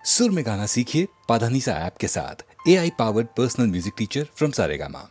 सुर में गाना सीखिए पाधानीसा ऐप के साथ। AI powered personal music teacher from Saregama.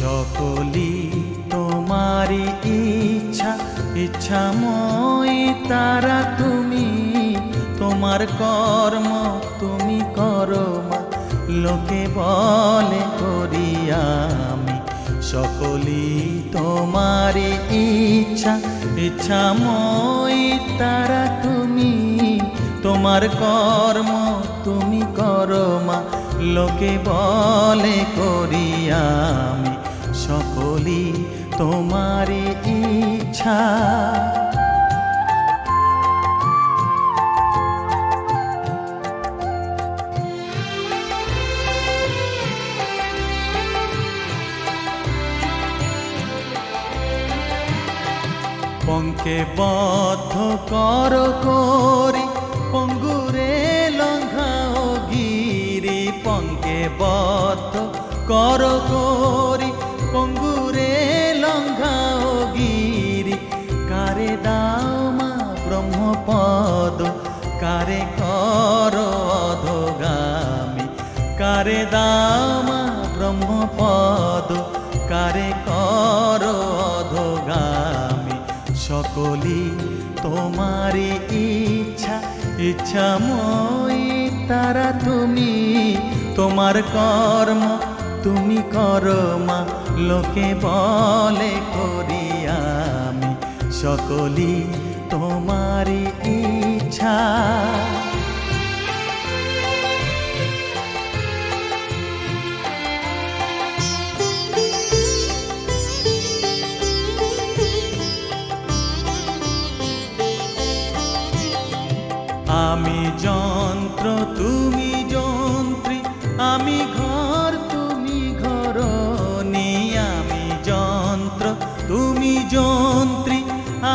সকলি তোমারি ইচ্ছা ইচ্ছাময়ী তারা তুমি, তোমার কর্ম তুমি করো মা, লোকে বলে করি আমি। সকলি তোমারি ইচ্ছা ইচ্ছাময়ী তারা তুমি, তোমার কর্ম তুমি করো মা, লোকে বলে করি আমি। সকলি তোমারি ইচ্ছা। পঙ্কে বদ্ধ কর করি পঙ্গুরে লঙ্ঘাও গিরি, পঙ্কে বদ্ধ কর করি পঙ্গুরে লঙ্ঘাও গিরি। কারে দাও মা ব্রহ্মপদ, কারে কর অধোগামী, কারে দাও মা ব্রহ্মপদ, কারে কর অধোগামী। সকলি তোমারি ইচ্ছা ইচ্ছাময়ী তারা তুমি, তোমার কর্ম তুমি করো মা, লোকে বলে করি আমি। সকলি তোমারি ইচ্ছা। আমি যন্ত্র তুমি যন্ত্রী, আমি ঘর তুমি ঘরণী। আমি যন্ত্র তুমি যন্ত্রী,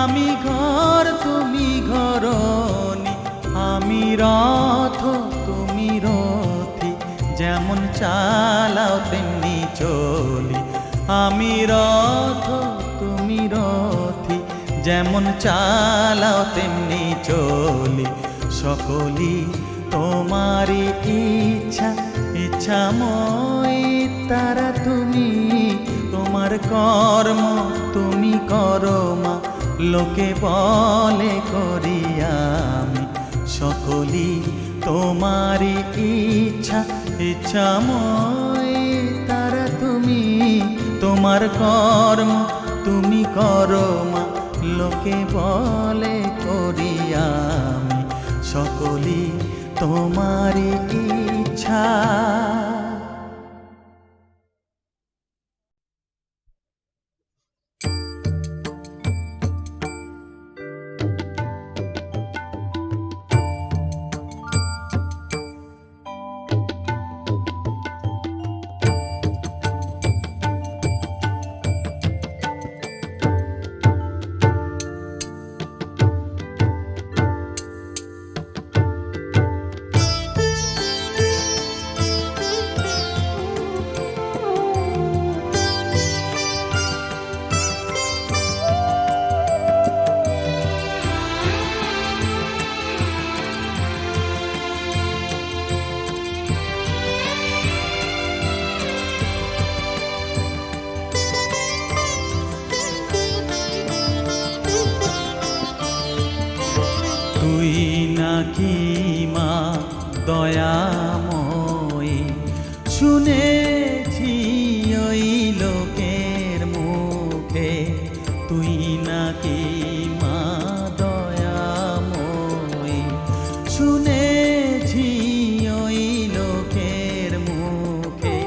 আমি ঘর তুমি ঘরণী। আমি রথ তুমি রথী, যেমন চালাও তেমনি চলি। আমি রথ তুমি রথী, যেমন চালাও তেমনি চলি। সকলি তোমারি ইচ্ছা ইচ্ছাময়ী তারা তুমি, তোমার কর্ম তুমি করো মা, লোকে বলে করি আমি। সকলি তোমারি ইচ্ছা ইচ্ছাময়ী তারা তুমি, তোমার কর্ম তুমি করো মা, লোকে বলে করি আমি। সকলি তোমারি ইচ্ছা। তুই নাকি মা দয়াময়ী, শুনেছি ওই লোকের মুখে। তুই নাকি মা দয়াময়ী, শুনেছি ওই লোকের মুখে।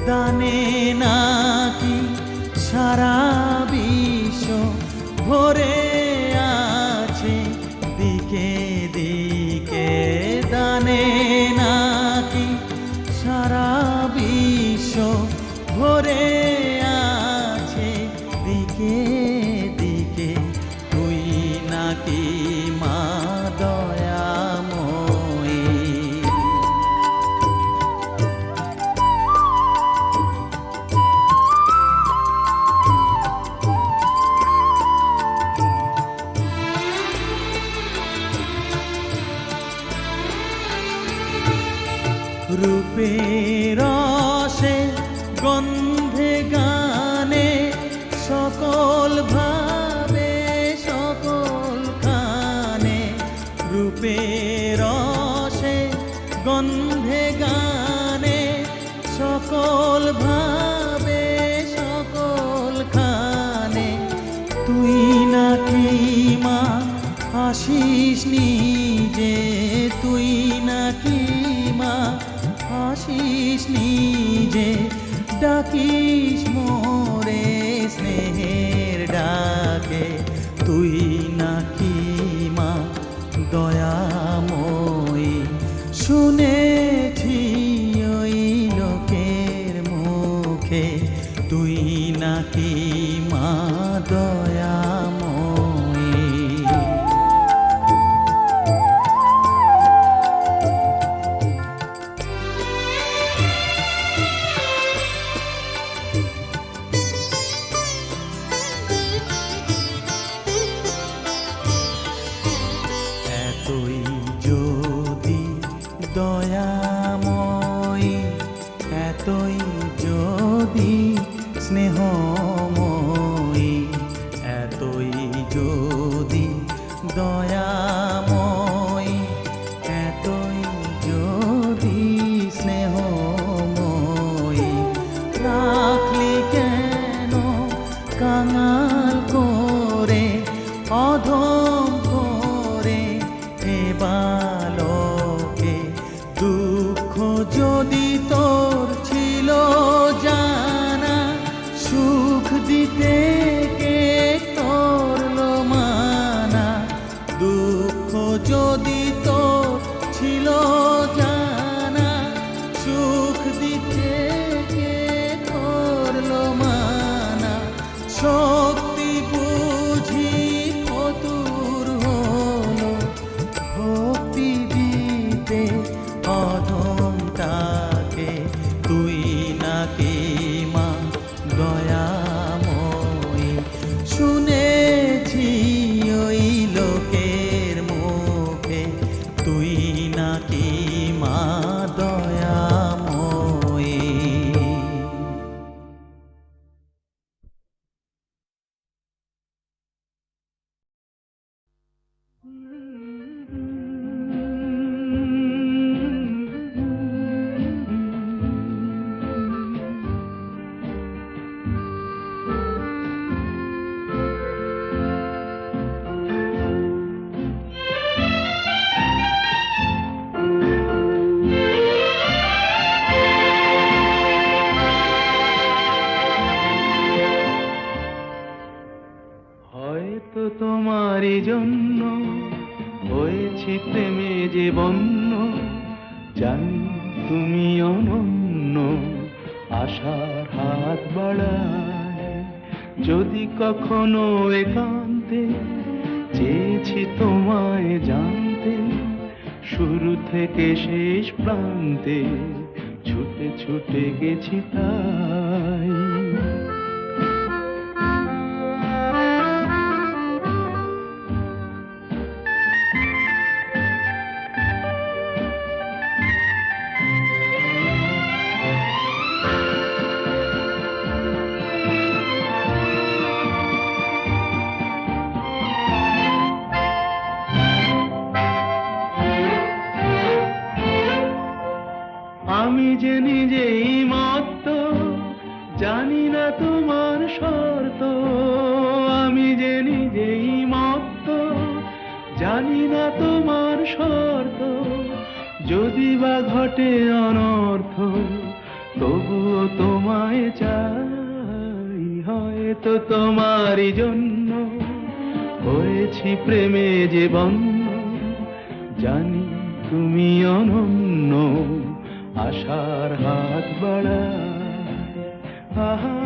দানে নাকি সারা বিশ্ব ভরে আছে দিকে দিকে। রূপের রসে গন্ধে গানে সকল ভাবে সকল খানে, রূপের রসে গন্ধে গানে সকল ভাবে সকল খানে, তুই নাকি মা আসিস নিজে, তুই নাকি মা আসিস নিজে, ডাকিস মোরে স্নেহের ডাকে, তুই নাকি মা দয়াময়ী, শুনেছি ওই লোকের মুখে, তুই নাকি মা দয়াময়ী। এতই যদি দয়াময়ী, এতই যদি স্নেহময়ী, এতই যদি দয়াময়ী, এতই যদি স্নেহময়ী, রাখলি কেন কাঙাল করে অধম করে এ বালকে, দুঃখ যদি তোর ছিল জানা, সুখ দিতে কে করলো মানা, দুঃখ যদি তোর ছিল জানা, সুখ দিতে কে করলো মানা, শক্তি বুঝি ফতুর হলো ভক্তি দিতে অধমটাকে, তুই নাকি মা দয়াময়ী, শুনেছি ওই লোকের মুখে, তুই নাকি মা দয়াময়ী। হয়তো তোমারই জন্য হয়েছি প্রেমে যে বন্য, জানি তুমি অনন্য, আশার হাত বাড়ায়, যদি কখনো একান্তে চেয়েছি তোমায় জানতে, শুরু থেকে শেষ প্রান্তে ছুটে ছুটে গেছি তাই। আমি যে নিজেই মত্ত, জানি না তোমার শর্ত, আমি যে নিজেই মত্ত, জানি না তোমার শর্ত, যদি বা ঘটে অনর্থ তবুও তোমায় চাই। হয়তো তোমারই জন্য হয়েছি প্রেমে যে বন্য, জানি তুমি অনন্য, আশার হাত বাড়ায়। আহা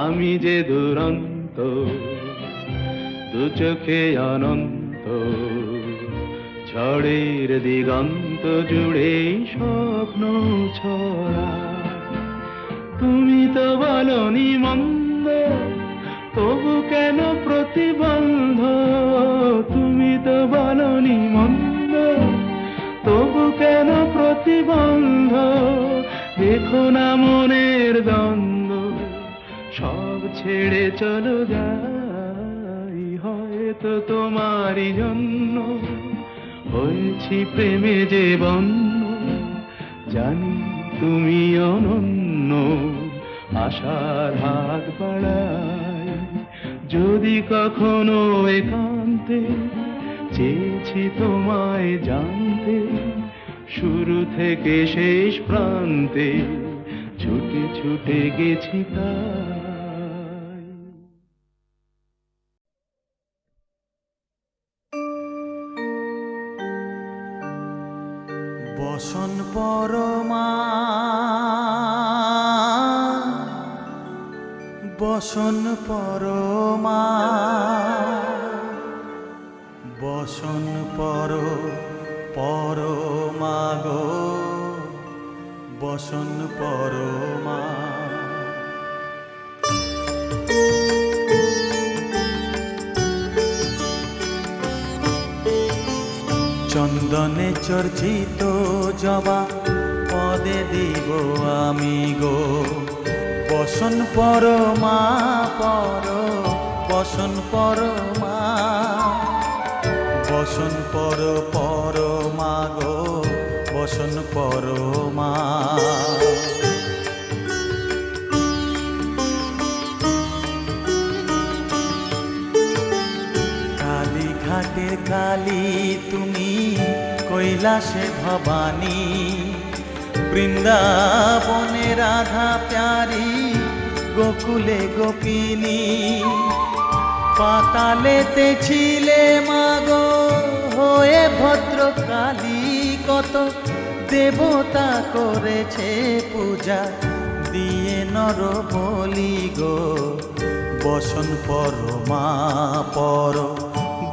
আমি যে দুরন্ত, দু চোখে অনন্ত, ঝড়ের দিগন্ত জুড়ে স্বপ্ন ছড়া। তুমি তো বলনি মন্দ, তবু কেন প্রতিবন্ধ? তুমি তো বলনি মন্দ, তবু কেন প্রতিবন্ধ? দেখো না মনের দ্বন্দ্ব, সব ছেড়ে চলো যাই। হয়তো তোমারই জন্য হয়েছি প্রেমে যে বন্য। জানি তুমি অনন্য, আশার হাত বাড়াই। যদি কখনো একান্তে চেয়েছি তোমায় জানতে, শুরু থেকে শেষ প্রান্তে ছুটে ছুটে গেছি তাই। বসন পরমা, বসন পরমা, বসন পরমা গো, বসন পরমা। চন্দনে চর্চিত জবা পদে দিব আমি গো, বসন পরমা বসন পরমা, বসন পরমা গো, বসন পরমা। কালী ঘাটের কালী তুমি, কৈলাসে ভবানী, বৃন্দাবনে রাধা প্যারি, গোকুলে গোপিনী। পাতালেতে ছিলে মাগো হয়ে ভদ্রকালী, কত দেবতা করেছে পূজা দিয়ে নর বলি গো, বসন পরমা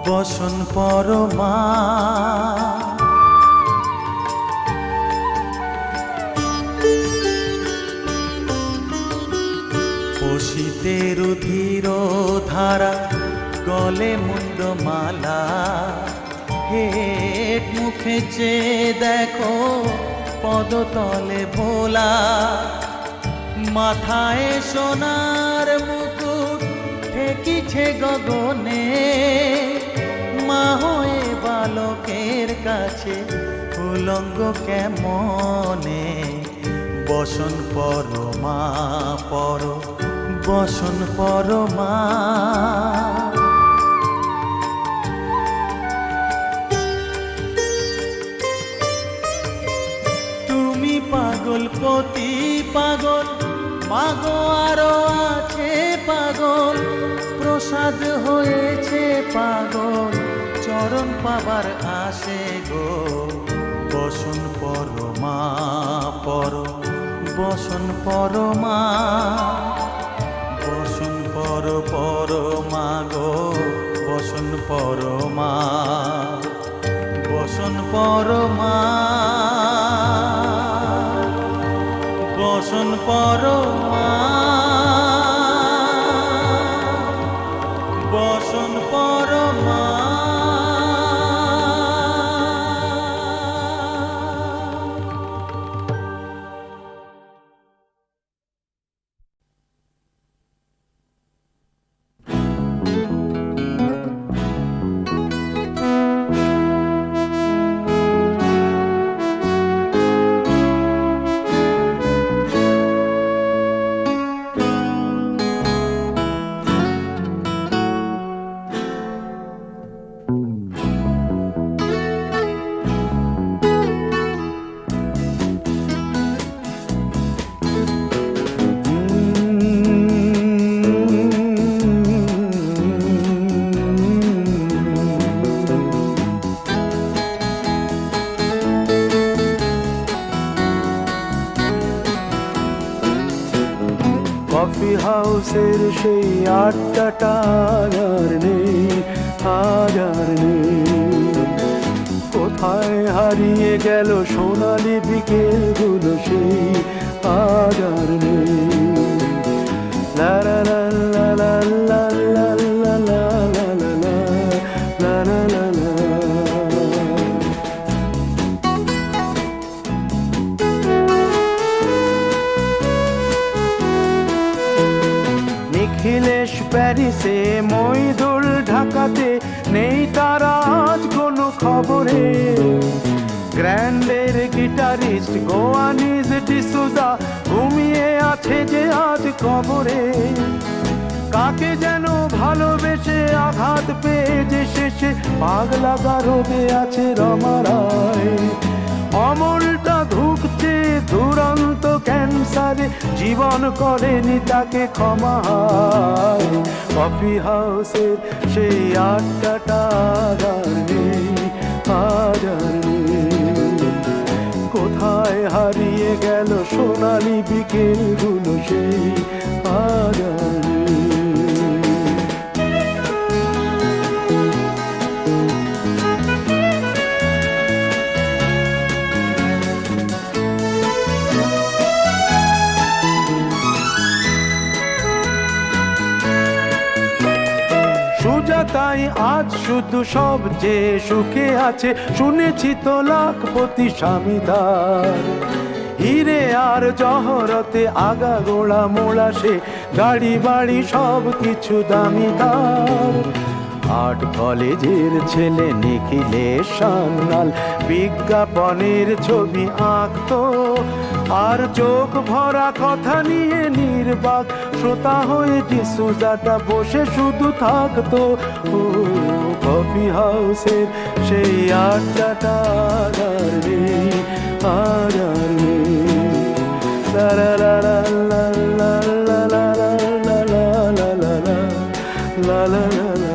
বসন পরমা। পশিতে রুধির ধারা, গলে মুন্ডমালা, হেট মুখে চেয়ে দেখো পদতলে ভোলা। মাথায় সোনার মুকুট ঠেকিছে গগনে, মা হয়ে বালকের কাছে উলঙ্গ কেমনে, বসন পরমা বসন পরমা। তুমি পাগল পতি পাগল, মাগো আরো আছে পাগল, প্রসাদ হয়েছে পাগল, চরণ পাবার আসে গো, বসন পরমা বসন পরমা। বসন পরমা গো, বসন পরমা, বসন পরমা, বসন পরমা, বসন পরমা। কফি হাউসের সেই আড্ডাটা আর নেই, আজ আর নেই। হারিয়ে গেল সোনালি বিকেলগুলো সেই আজ আর নেই। লা লা লা লা লা লা লা লা লা লা লা লা লা লা লা। নিখিলেশ প্যারিসে, মইদুল ঢাকাতে, নেই তারা আজ কোনো খবরে। গ্র্যান্ডের গিটারিস্ট গোয়ানিজ ডিসুজা ঘুমিয়ে আছে যে আজ কবরে। কাকে যেন ভালোবেসে আঘাত পেয়ে যে শেষে পাগলা গারদে আছে রমা রায়। অমলটা ধুকছে দুরন্ত ক্যান্সারে, জীবন করেনি তাকে ক্ষমা। কফি হাউসের সেই আড্ডাটা আর নেই, আজ আর নেই। কোথায় হারিয়ে গেল সোনালি বিকেলগুলো সেই আজ আর নেই। সুজাতাই আজ শুধু সবচেয়ে সুখে আছে, শুনেছি তো লাখপতি স্বামীদার। হিরে আর জহরতে আগা গোড়া মোড়া সে, গাড়ি বাড়ি সব কিছু দামি তার। আর্ট কলেজের ছেলে নিখিলেশ সান্যাল বিজ্ঞাপনের ছবি আঁকতো, আর চোখ ভরা কথা নিয়ে নির্বাক শ্রোতা হয়ে ডিসুজাটা বসে শুধু থাকতো। ও কফি হাউসের সেই আড্ডাটা আর নেই, আর নেই। লা লা লা লা লা লা লা লা লা লা লা লা লা লা।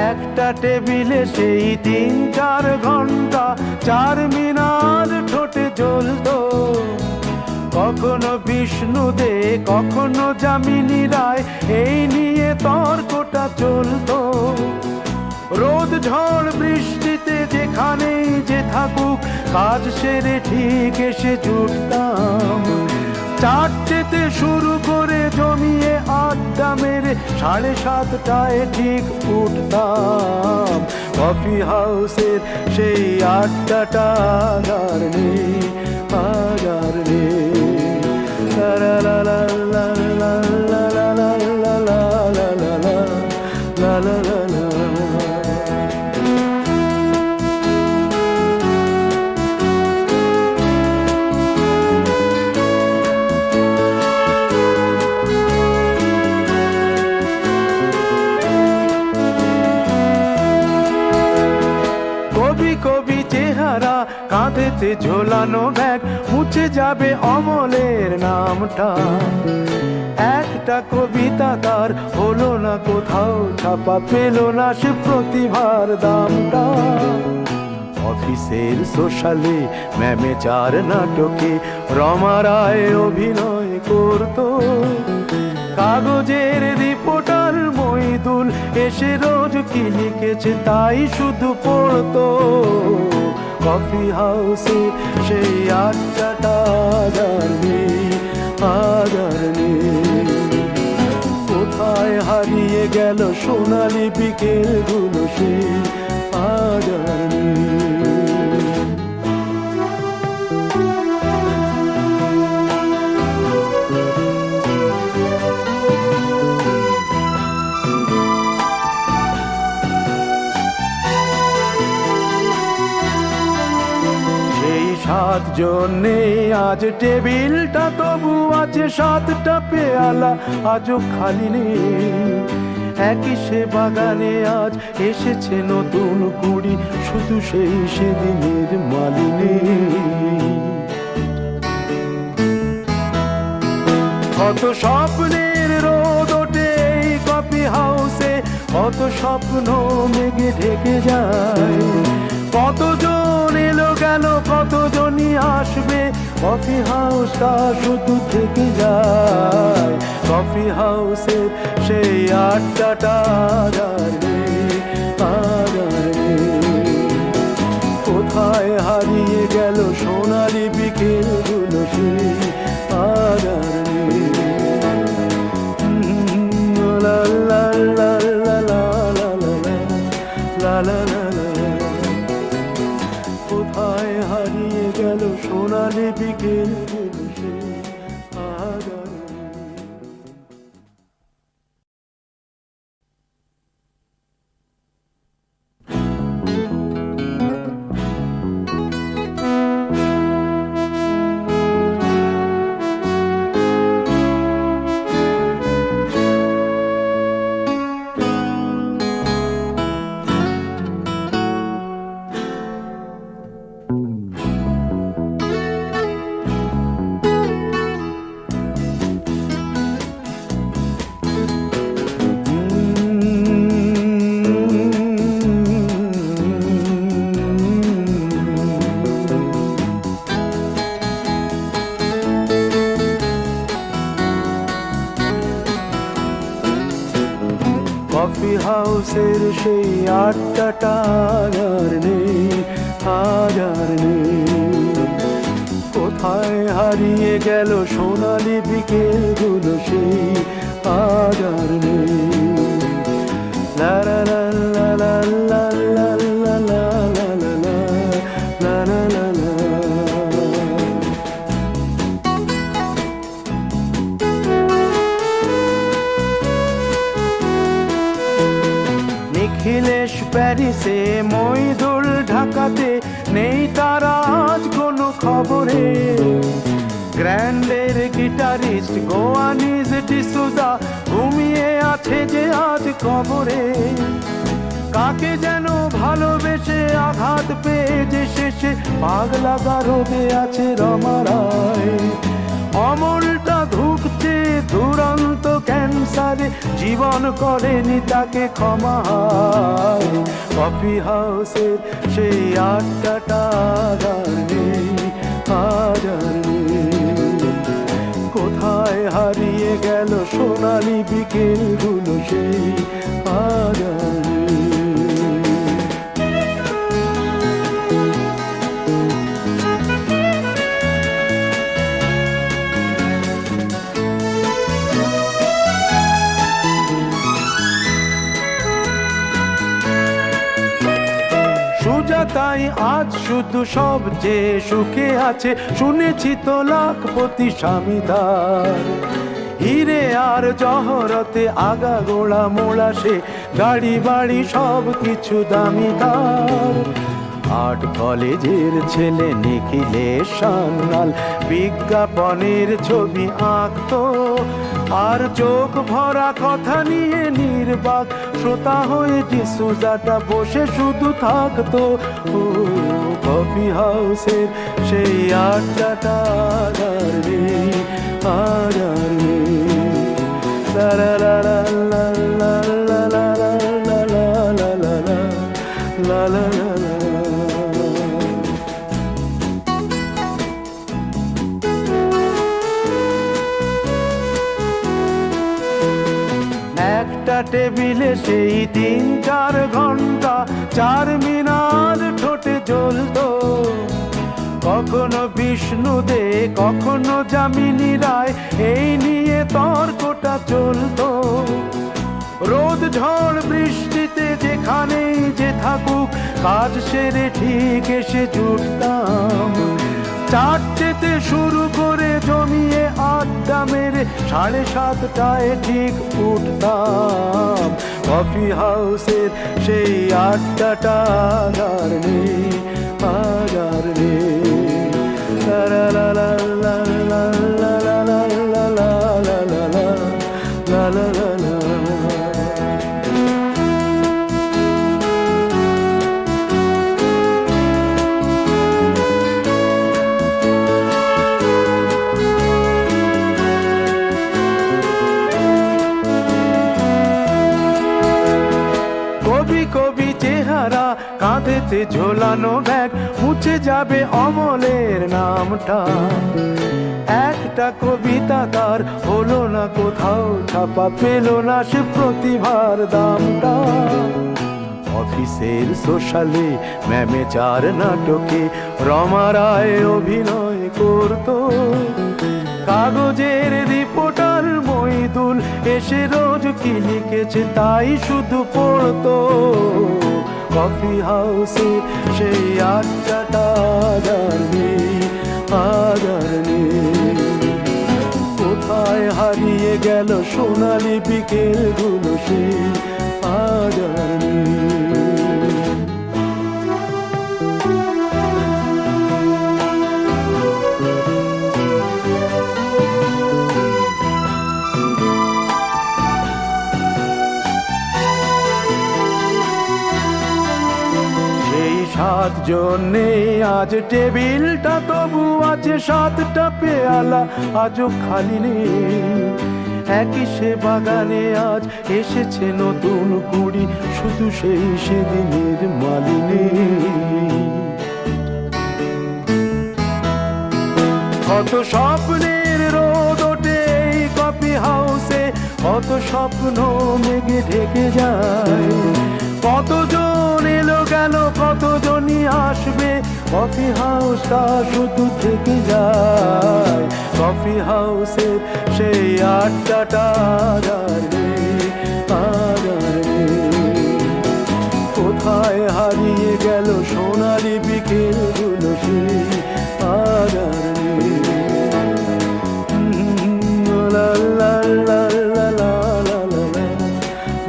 একটা টেবিলে সেই 3-4 ঘন্টা চারমিনার ঠোঁটে জ্বলতো। কখনো বিষ্ণু দে, কখনো যামিনী রায়, এই নিয়ে তর্কটা চলতো। রোদ ঝড় বৃষ্টিতে যেখানেই যে থাকুক, কাজ সেরে ঠিক এসে জুটতাম। 4টেতে শুরু করে জমিয়ে আড্ডা মেরে 7:30টায় ঠিক উঠতাম। কফি হাউসের সেই আড্ডাটা আর নেই, আর নেই। লা লা লা লা লা লা লা লা লা লা লা লা লা লা লা। কবি চেহারা, কাঁধেতে ঝোলানো ব্যাগ, মুছে যাবে অমলের নামটা। একটা কবিতা তার হলো না কোথাও ছাপা, পেল না সে প্রতিভার দামটা। অফিসের সোশ্যালে, ম্যামেচার নাটকে রমা রায় অভিনয় করতো। কাগজের রিপোর্টার মইদুল এসে রোজ কি লিখেছে তাই শুধু পড়তো। কফি হাউসে সেই আড্ডাটা আর নেই, আর নেই। কোথায় হারিয়ে গেল সোনালি বিকেলগুলো সেই আজ আর নেই। সেই 7 জন নেই আজ টেবিলটা, তবু আছে 7টা পেয়ালা আজও খালি নেই। একই সে বাগানে আজ এসেছে নতুন কুড়ি, শুধু সেই সেদিনের মালিনী। কত স্বপ্নের রোদ ওঠে এই কফি হাউসে, কত স্বপ্ন মেঘে ঢেকে যায়। কতজন এলো গেল, কতজনই আসবে, কফি হাউসটা শুধু থেকে যায়। কফি হাউসের সেই আড্ডাটা আর নেই, আর নেই। কোথায় হারিয়ে গেল সোনালি বিকেলগুলো, সেই আর নেই। লা লা লা লা লা লা লা লা লা লা। কোথায় হারিয়ে গেল সোনালি বিকেলগুলো, সেই আর নেই। কফি হাউসের সেই আড্ডাটা আর নেই, আর নেই। কোথায় হারিয়ে গেল সোনালি বিকেলগুলো, সেই আর নেই। লা লা লা লা লা লা লা লা লা লা লা লা লা লা। নিখিলেশ প্যারিসে, মইদুল ঢাকাতে, নেই তারা আজ কোনো খবরে। গ্র্যান্ডের গিটারিস্ট গোয়ানিজ ডিসুজা ঘুমিয়ে আছে যে আজ কবরে। কাকে যেন ভালোবেসে আঘাত পেয়ে যে শেষে পাগলা গারদে আছে রমা রায়। অমলটা ধুকছে দুরন্ত ক্যান্সারে, জীবন করেনি তাকে ক্ষমা। কফি হাউসের সেই আড্ডাটা আর নেই, আর নেই। কোথায় হারিয়ে গেল সোনালি বিকেলগুলো, সেই আর নেই। সুজাতাই আজ শুধু সবচেয়ে সুখে আছে, শুনেছি তো লাখপতি স্বামীদার। হিরে আর জহরতে আগা গোড়া মোড়া সে, গাড়ি বাড়ি সব কিছু দামি তার। আর্ট কলেজের ছেলে নিখিলেশ সান্যাল বিজ্ঞাপনের ছবি আঁকতো, আর চোখ ভরা কথা নিয়ে নির্বাক শ্রোতা হয়ে ডিসুজাটা বসে শুধু থাকতো। ও কফি হাউসের সেই আড্ডাটা আর নেই, আর নেই। লা লা লা লা লা লা লা লা লা লা লা লা লা লা। একটা টেবিলে সেই 3-4 ঘন্টা চারমিনার ঠোঁটে জ্বলতো। কখনো বিষ্ণু দে, কখনো যামিনী রায়, এই নিয়ে তর্কটা চলতো। রোদ ঝড় বৃষ্টিতে যেখানেই যে থাকুক, কাজ সেরে ঠিক এসে জুটতাম। 4টেতে শুরু করে জমিয়ে আড্ডা মেরে 7:30টায় ঠিক উঠতাম। কফি হাউসের সেই আড্ডাটা আর নেই, আর নেই। লা লা লা লা লা লা লা লা লা লা লা লা লা লা লা। কবি কবি চেহারা, কাঁধে কাঁধেতে ঝোলানো ব্যাগ মুছে যাবে অমলের নামটা। একটা কবিতা তার হলো না কোথাও ছাপা, পেল না সে প্রতিভার দামটা। অফিসের সোশ্যালে ম্যামে চার নাটকে রমা রায় অভিনয় করতো। কাগজের রিপোর্টার মইদুল এসে রোজ কি লিখেছে তাই শুধু পড়তো। কফি হাউসে সেই আড্ডাটা আদার নেই, আদার নেই। কোথায় হারিয়ে গেল সোনালি বিকেল গুলো সেই আদার নেই। সাতজন নেই আজ টেবিলটা, তবু আছে সাতটা পেয়ালা আজও খালি নেই। একই সে বাগানে আজ এসেছে নতুন কুড়ি, শুধু সেই সেদিনের মালিনী। কত স্বপ্নের রোদ ওঠে এই কফি হাউসে, কত স্বপ্ন মেঘে ঢেকে যায়। কতজন এলো গেল, কতজনই আসবে, কফি হাউসটা শুধু থেকে যায়। কফি হাউসের সেই আড্ডাটা আদার নেই, আদার নেই। কোথায় হারিয়ে গেল সোনালি বিকেল গুলো সেই আদার নেই। লা লা লা লা লা লা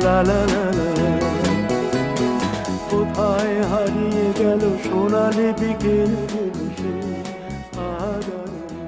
লা লা লা। কোথায় হারিয়ে গেল সোনালি বিকেল গুলো সেই আদার নেই।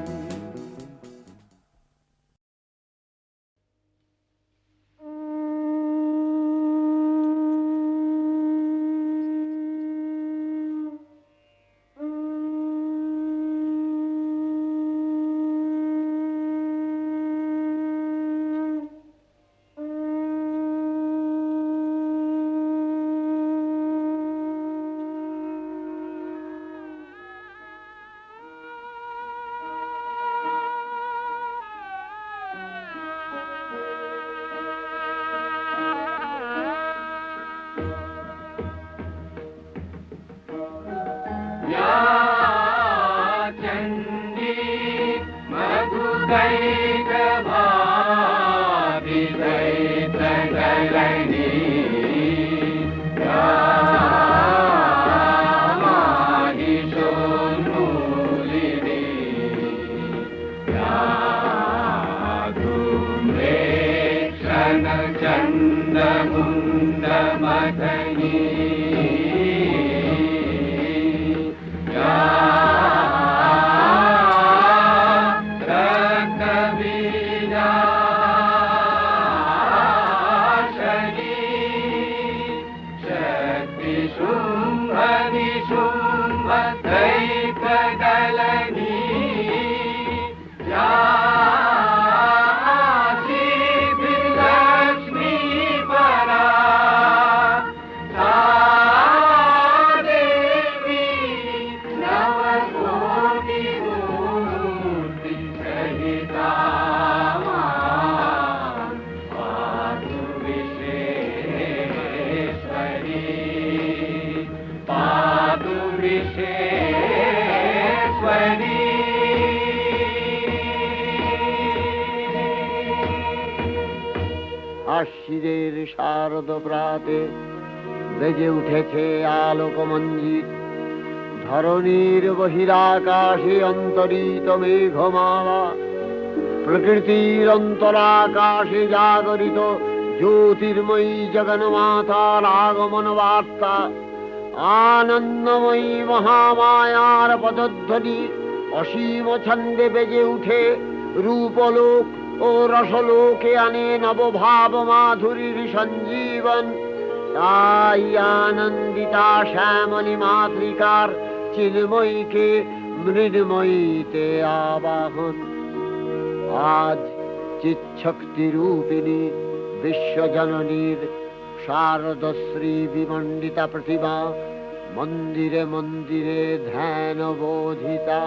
আশ্বিরের শারদ প্রাতে বেজে উঠেছে আলোকমঞ্জিত। ধরণীর বহিরাকাশে অন্তরিত মেঘমালা, প্রকৃতির অন্তরাকাশে জাগরিত জ্যোতির্ময়ী জগন্মাতার আগমন বার্তা। আনন্দময়ী মহামায়ার পদধ্বনি অসীম ছন্দে বেজে উঠে রূপলোক ও রসলোকে আনে নবভাব মাধুরীর সঞ্জীবন। তাই আনন্দিতা শ্যামলী মাতৃকার চিন্ময়ীকে মৃন্ময়ীতে আবাহন। আজ চিৎশক্তি রূপিণী বিশ্বজননীর শারদশ্রী বিমণ্ডিতা প্রতিমা মন্দিরে মন্দিরে ধ্যান বোধিতা।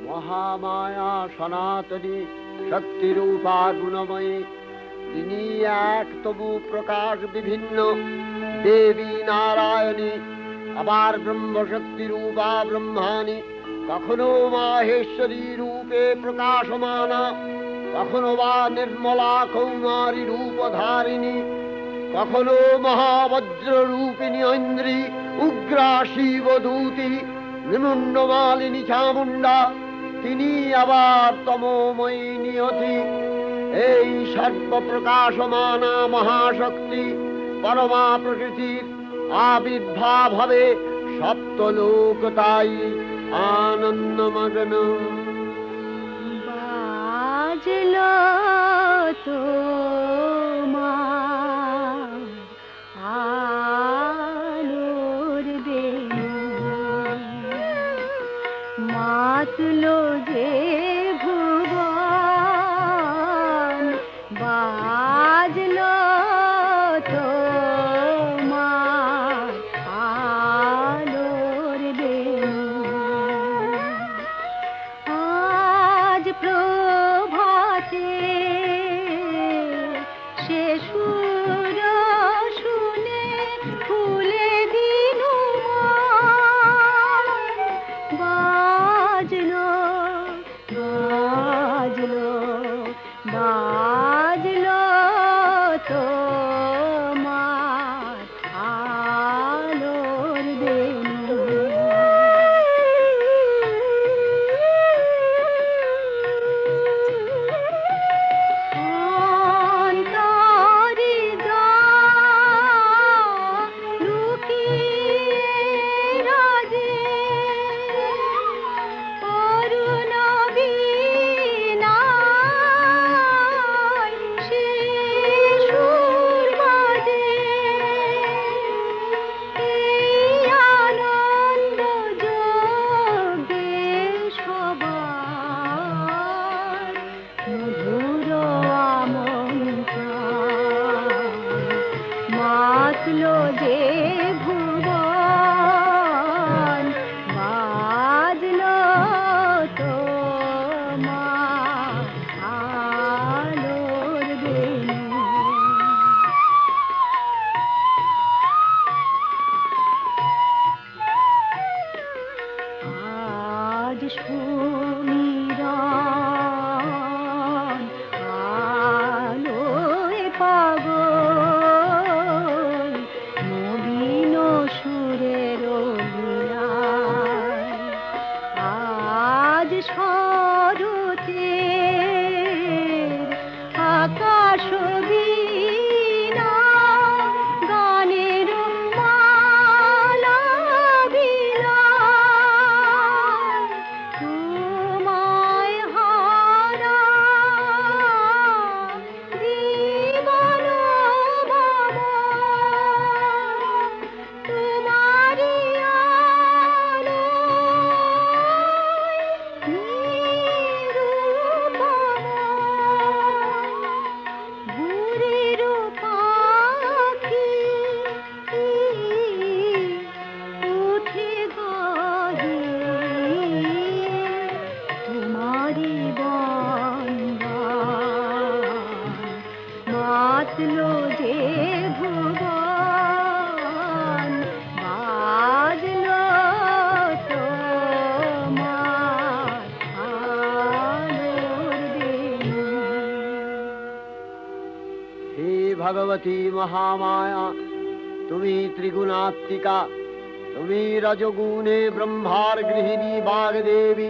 মহামায়া সনাতনী শক্তিরূপা গুণময়ী, তিনি এক তবু প্রকাশ বিভিন্ন দেবী নারায়ণী, আবার ব্রহ্মশক্তি রূপা ব্রহ্মাণী, কখনো মাহেশ্বরী রূপে প্রকাশমানা, কখনো বা নির্মলা কৌমারী রূপধারিণী, কখনো মহাবজ্র রূপিণী ঐন্দ্রী, উগ্রা শিবদূতি, নিমুন্ডমালিনী চামুণ্ডা, তিনি আবার তমোময়ী নিয়তি। এই সর্বপ্রকাশমানা মহাশক্তি পরমা প্রকৃতির আবির্ভাব হবে সপ্তলোক তাই আনন্দমগ্ন। বাজলো তোমার আলোর বেণী, মাতলো যে ভুবন, বাজলো তোমার আলোর বেণী। আজ প্রভাতে সে সুর শুনে ফুলে দিনু বাজলো বাজলো বাজলো তোমার আলোর বেণী। অন্তরে যা লুকিয়ে রাজে, অরুণ বীণায় সে সুর বাজে। এই আনন্দ যোগে সবার মধুর আমন্ত্রণ, মাতলো যে ভুবন, বাজলো তোমার আলোর বেণী। আজ সুমিরন ভগবতী মহামায়া, তুমি ত্রিগুণাত্মিকা। তুমি রজগুণে ব্রহ্মার গৃহিণী বাগদেবী,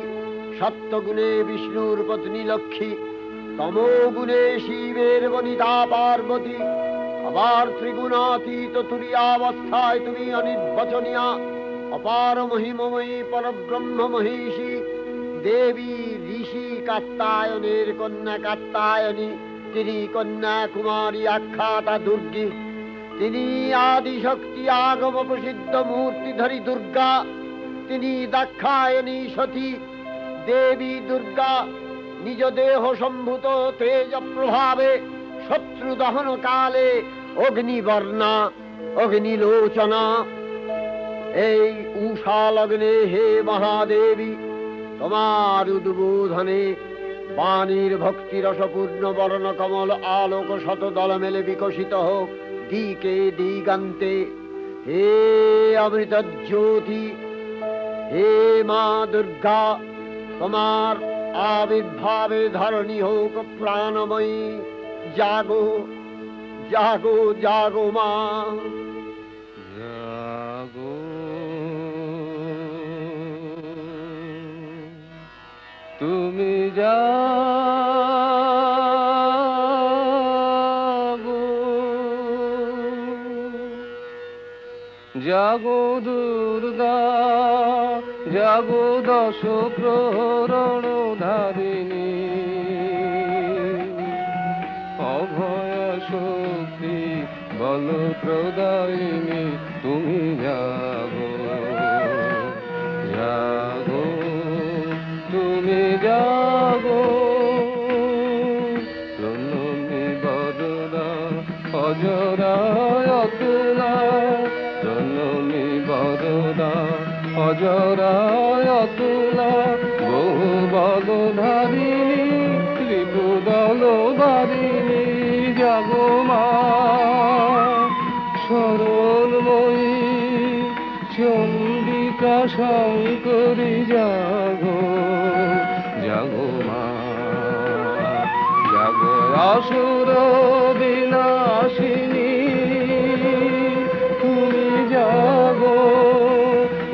সত্যগুণে বিষ্ণুর পত্নী লক্ষ্মী, তমোগুণে শিবের বনিতা পার্বতী, আবার ত্রিগুণাতীত তুরীয়াবস্থায় তুমি অনির্বচনীয়া, অপার মহিমময়ী পরব্রহ্ম মহিষী দেবী, ঋষি কাত্তায়নের কন্যা কাত্তায়নী, তিনি কন্যা কুমারী আখ্যাতা দুর্গী, তিনি আদিশক্তি আগম প্রসিদ্ধ মূর্তিধরী দুর্গা, তিনি দাক্ষায়ণী সতী দেবী দুর্গা, নিজ দেহ সম্ভূত তেজ প্রভাবে শত্রু দহন কালে অগ্নিবর্ণা অগ্নিলোচনা। এই উষা লগ্নে হে মহাদেবী, তোমার উদ্বোধনে বাণীর ভক্তি রসপূর্ণ বর্ণ কমল আলোক শত দল মেলে বিকশিত হোক দিকে দিগান্তে। হে অমৃত জ্যোতি, হে মা দুর্গা, তোমার আবির্ভাবে ধরণী হোক প্রাণময়ী। জাগো জাগো জাগো মা, জাগো তুমি জাগো, জাগো দুর্গা, জাগো দশ প্রহরণ ধারিণী, অভয় শক্তি বল প্রদায়িনী, তুমি জাগো জাগো তুমি জাগো। প্রণমী বরদা অজরায় অতুলা, প্রণমী বরদা অজরায় অতুলা, বহু বল ধারিণী ত্রিপুদল বারিণী, জাগো মা শরণময়ী চন্ডিকা শঙ্করী, জাগো জাগো মা, জাগো আসুর বিনাশিনী, তুমি জাগো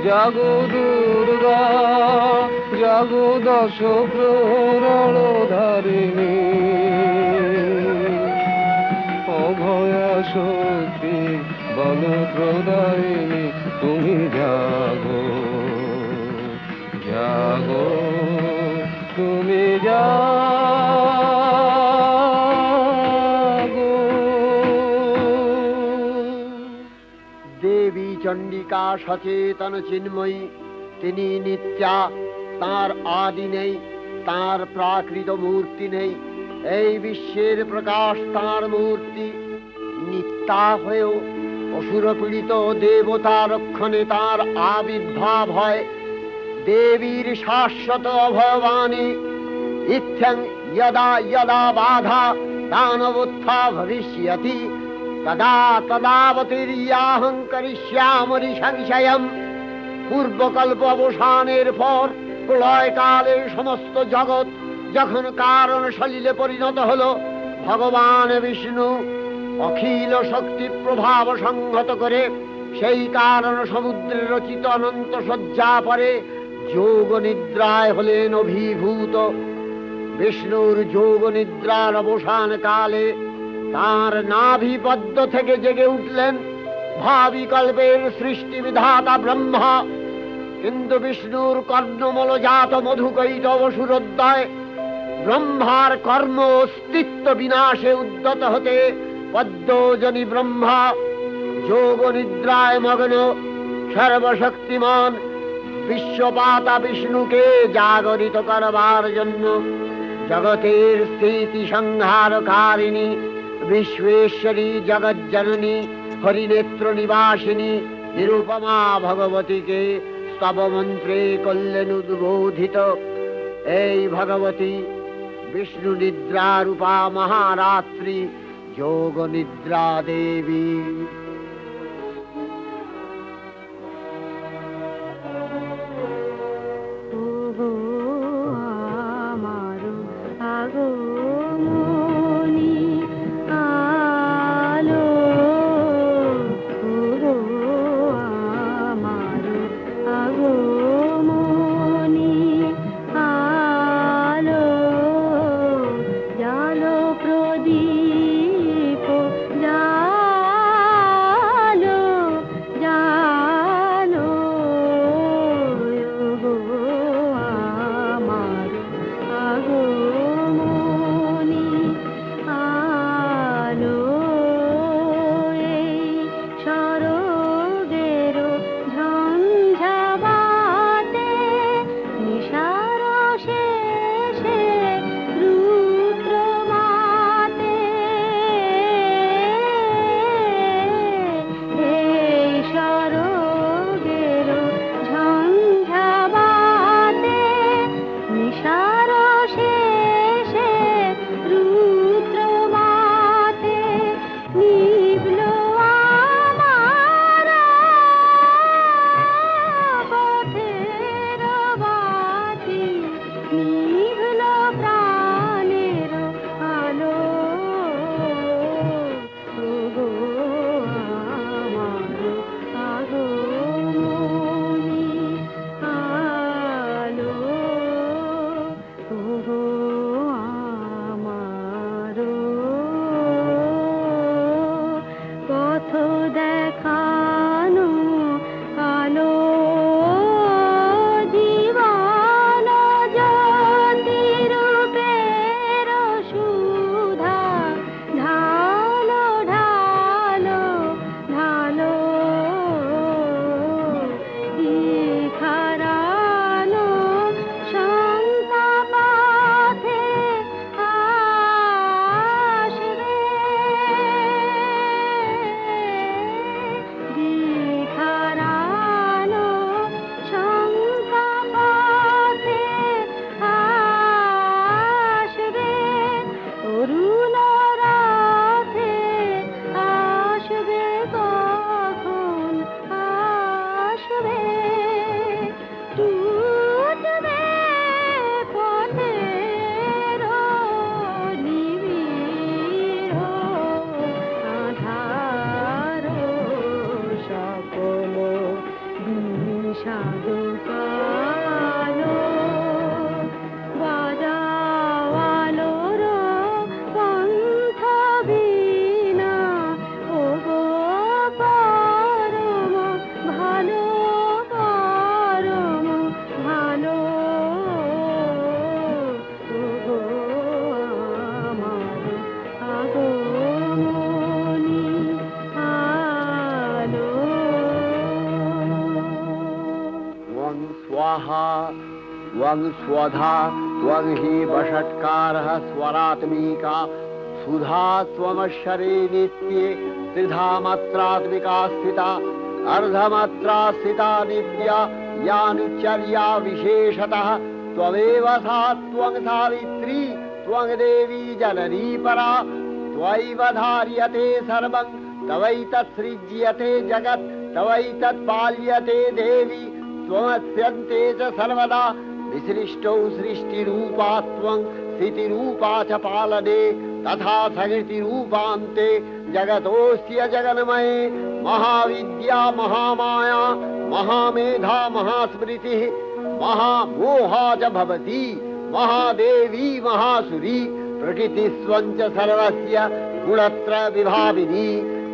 জাগো দুর্গা, জাগো দশ প্রহরণ ধারিণী, অভয়া শক্তি বল প্রদায়িনী, তুমি জাগো জাগো তুমি জাগো। দেবী চণ্ডিকা সচেতন চিন্ময়ী, তিনি নিত্যা, তার আদি নেই, তার প্রাকৃত মূর্তি নেই। এই বিশ্বের প্রকাশ তার মূর্তি, নিত্যা হয়েও অসুর পীড়িত দেবতা রক্ষণে তার আবির্ভাব হয়। দেবীর শাশ্বত অভয়বাণী, ইত্থং যদা যদা বাধা দানবোত্থা ভবিষ্যতি, তদা তদাবতীর্যাহং করিষ্যামি সংশয়ম। পূর্বকল্প অবসানের পর প্রলয়কালে সমস্ত জগৎ যখন কারণ সলিলে পরিণত হলো, ভগবান বিষ্ণু অখিল শক্তি প্রভাব সংহত করে সেই কারণ সমুদ্রে রচিত অনন্ত শয্যা পরে যোগ নিদ্রায় হলেন অভিভূত। বিষ্ণুর যোগ নিদ্রার অবসান কালে তার নাভিপদ্ম থেকে জেগে উঠলেন ভাবি কল্পের সৃষ্টি বিধাতা ব্রহ্মা। কিন্তু বিষ্ণুর কর্ণমলজাত মধুকৈটব সুরোদ্দয় ব্রহ্মার কর্ম অস্তিত্ব বিনাশে উদ্যত হতে পদ্মজনী ব্রহ্মা যোগ নিদ্রায় মগ্ন সর্বশক্তিমান বিশ্বপাতা বিষ্ণুকে জাগরিত করবার জন্য জগতের স্থিতি সংহারকারিণী বিশ্বেশ্বরী জগজ্জননী হরিনেত্র নিবাসিনী নিরুপমা ভগবতীকে স্তব মন্ত্রে করলেন উদ্বোধিত। এই ভগবতী বিষ্ণু নিদ্রা রূপা মহারাত্রি যোগ নিদ্রা দেবী। আগমনী त्वं स्वधा त्वं हि वषट्कारः स्वरात्मिका सुधा त्वमक्षरे नित्ये त्रिधा मात्रात्मिका स्थिता अर्धमात्रा स्थिता नित्या यानुचर्या विशेषतः त्वमेव सा त्वं सावित्री त्वं देवी जननी परा त्वयैव धार्यते सर्वं तवैतत्सृज्यते जगत् तवैतत्पाल्यते देवी त्वमस्यन्ते च सर्वदा विसृष्टौ सृष्टिरूपा त्वं स्थितिरूपा च पालने तथा सकृतिरूपान्ते जगतोऽस्य जगन्मये महाविद्या महामाया महामेधा महास्मृतिः महामोहा च भवति महादेवी महासुरी प्रकृतिस्त्वं च सर्वस्य गुणत्रय विभाविनी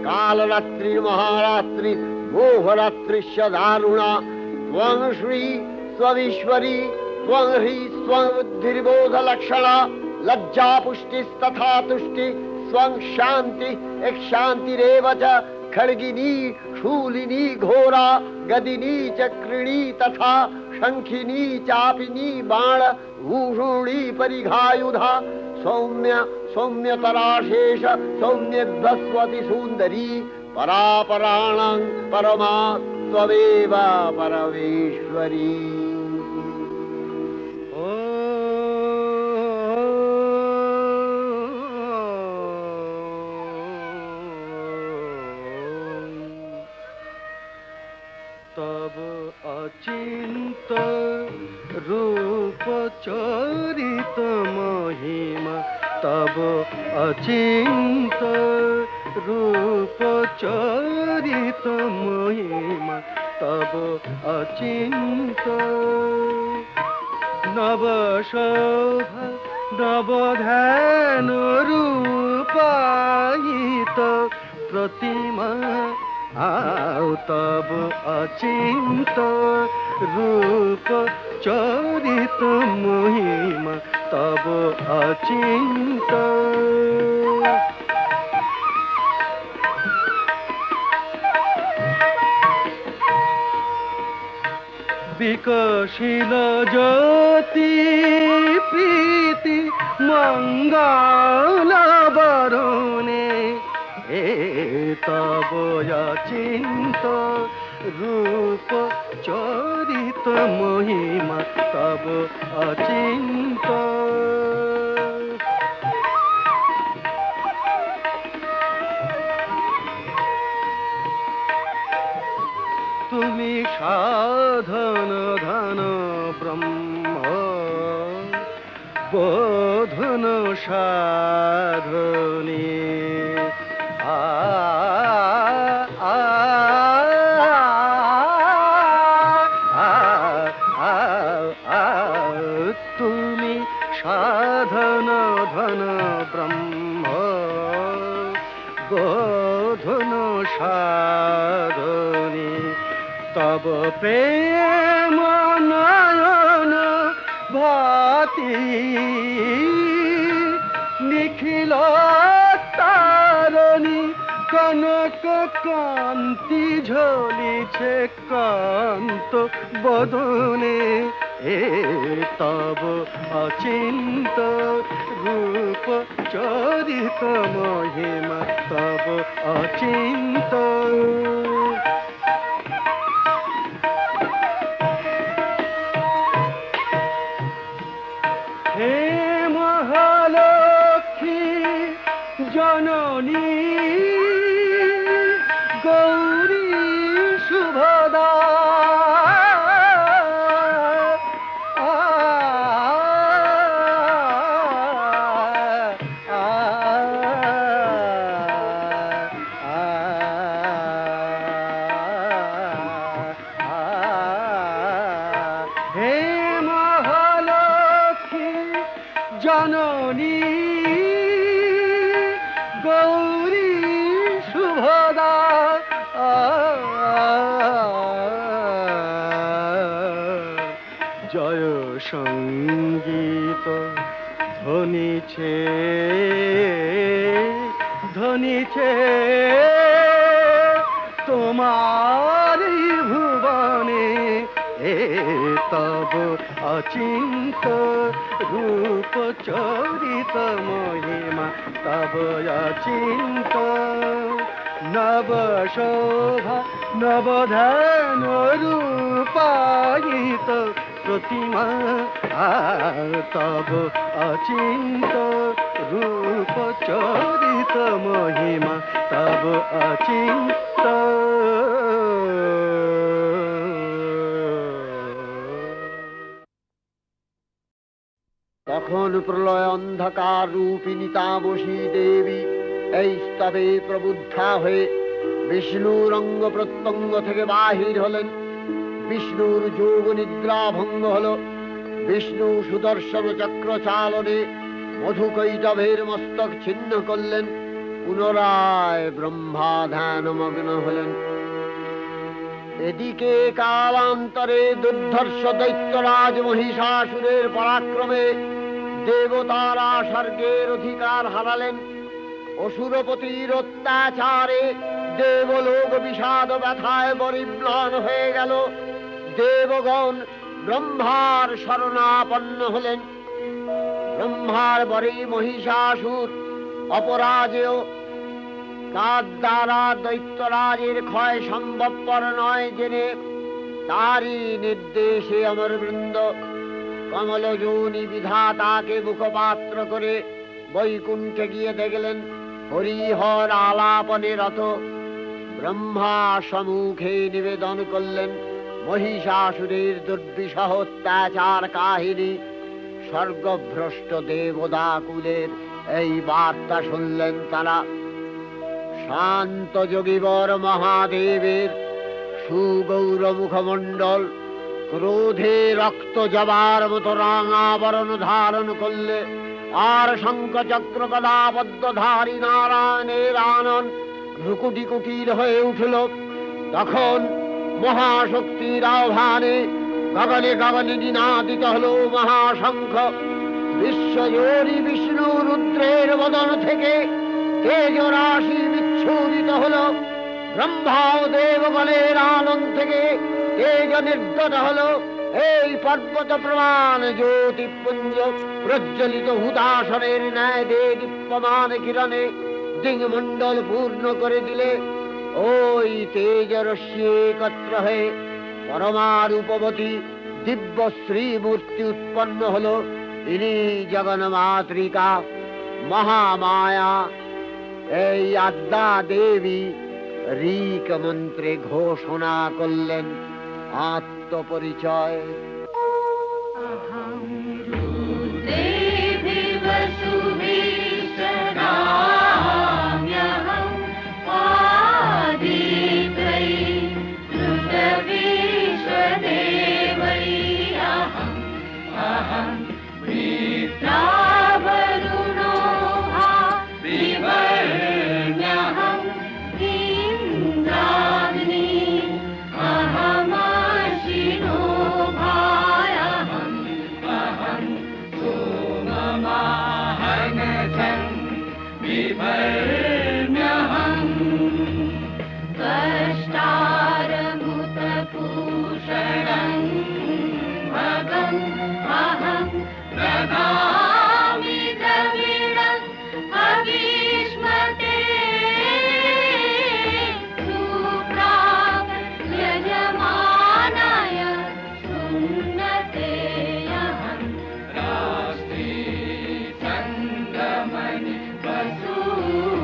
कालरात्रि महारात्रि मोहरात्रिश्च दारुणा त्वं श्री स्वईश्वरी त्वं ह्री स्वं बुद्धिर्बोधलक्षणा लज्जा पुष्टिस्तथा तुष्टि स्वं शान्ति एक शान्तिरेव च खड्गिनी शूलिनी घोरा गदिनी चक्रिणी तथा शंखिनी चापिनी बाण भूषुणी परिघायुधा सौम्य सौम्यतराशेष सौम्यध्वस्वति सुन्दरी परापराणां परमा त्वमेव परमेश्वरी। तब अचिंत रूप चरित महिमा तब अचिंत रूप चरित महिमा तब अचिंत नव शोभा नव ध्यान रूपायित प्रतिमा आओ तब अचिंत रूप चरित महिमा तब अचिंत विकसिल ज्योति प्रीति मंगल बरुणे तब अचिंत रूप चरित महिमा तब अचिंत तुमी साधन धन ब्रह्म बोधन साधने तुमी साधन धन ब्रह्म बोधन साधने तब प्रेम नयन भाति निखिल तारणी कनक कांति झलिছে कांत बदने तब अचिंत रूप चरित महिमा तब अचिंत हे महालक्ष्मी जननी गौरी शुभदा हे महालक्ष्मी जननी गौरी शुभदा जय संगीत ধ্বনিছে ধ্বনিছে তোমার ভুবনে তব অচিন্ত রূপ চরিত মহিমা তব অচিন্ত নব শোভা নবধান রূপায়িত প্রতিমা তব অচিন্ত রূপ চরিত মহিমা তব অচিন্ত। তখন প্রলয় অন্ধকার রূপিণী তামসী দেবী এই স্তবে প্রবুদ্ধা হয়ে বিষ্ণুর অঙ্গ প্রত্যঙ্গ থেকে বাহির হলেন। বিষ্ণুর যোগ নিদ্রা ভঙ্গ হল। বিষ্ণু সুদর্শন চক্র চালনে মধুকৈটভের মস্তক ছিন্ন করলেন। পুনরায় ব্রহ্মা ধ্যানমগ্ন হলেন। এদিকে কালান্তরে দুর্ধর্ষ দৈত্যরাজ মহিষাসুরের পরাক্রমে দেবতারা স্বর্গের অধিকার হারালেন। অসুরপতির অত্যাচারে দেবলোক বিষাদ ব্যথায় পরিম্লান হয়ে গেল। দেবগণ ব্রহ্মার শরণাপন্ন হলেন। ব্রহ্মার বরে মহিষাসুর অপরাজেয়, তার দ্বারা দৈত্যরাজের ক্ষয় সম্ভবপর নয় জেনে তারই নির্দেশে অমরবৃন্দ কমলযোনি বিধাতাকে মুখপাত্র করে বৈকুণ্ঠে গিয়ে দেখলেন হরিহর আলাপনে রত। ব্রহ্মা সম্মুখে নিবেদন করলেন মহিষাসুরের দুর্বিষহ অত্যাচার কাহিনী। স্বর্গভ্রষ্ট দেবদাকুলের এই বার্তা শুনলেন তারা। শান্ত যোগীবর মহাদেবের সুগৌর মুখমণ্ডল ক্রোধে রক্ত জবার মতো রাঙাবরণ ধারণ করলে, আর শঙ্খচক্র গদাবদ্ধধারী নারায়ণের আনন ভ্রুকুটি কুটির হয়ে উঠল। তখন মহাশক্তির আহ্বানে গগনে গগনে নিনাদিত হল মহাশঙ্খ। বিশ্বজোরি বিষ্ণু রুদ্রের বদন থেকে তেজ রাশি বিচ্ছুরিত হল। ব্রহ্মা ও দেবগণের আনন থেকে তেজ নির্গত হল। এই পর্বত প্রমাণ জ্যোতিপুঞ্জ প্রজ্বলিত হুতাসনের ন্যায় দীপ্যমান কিরণে দিগমণ্ডল পূর্ণ করে দিলে। ওই তেজ রশ্মি একত্র হয়ে পরমারূপবতী দিব্য শ্রীমূর্তি উৎপন্ন হল। ইনি জগন্মাতৃকা মহামায়া। এই আদ্যা দেবী ঋক মন্ত্রে ঘোষণা করলেন আত্মপরিচয়। Ooh.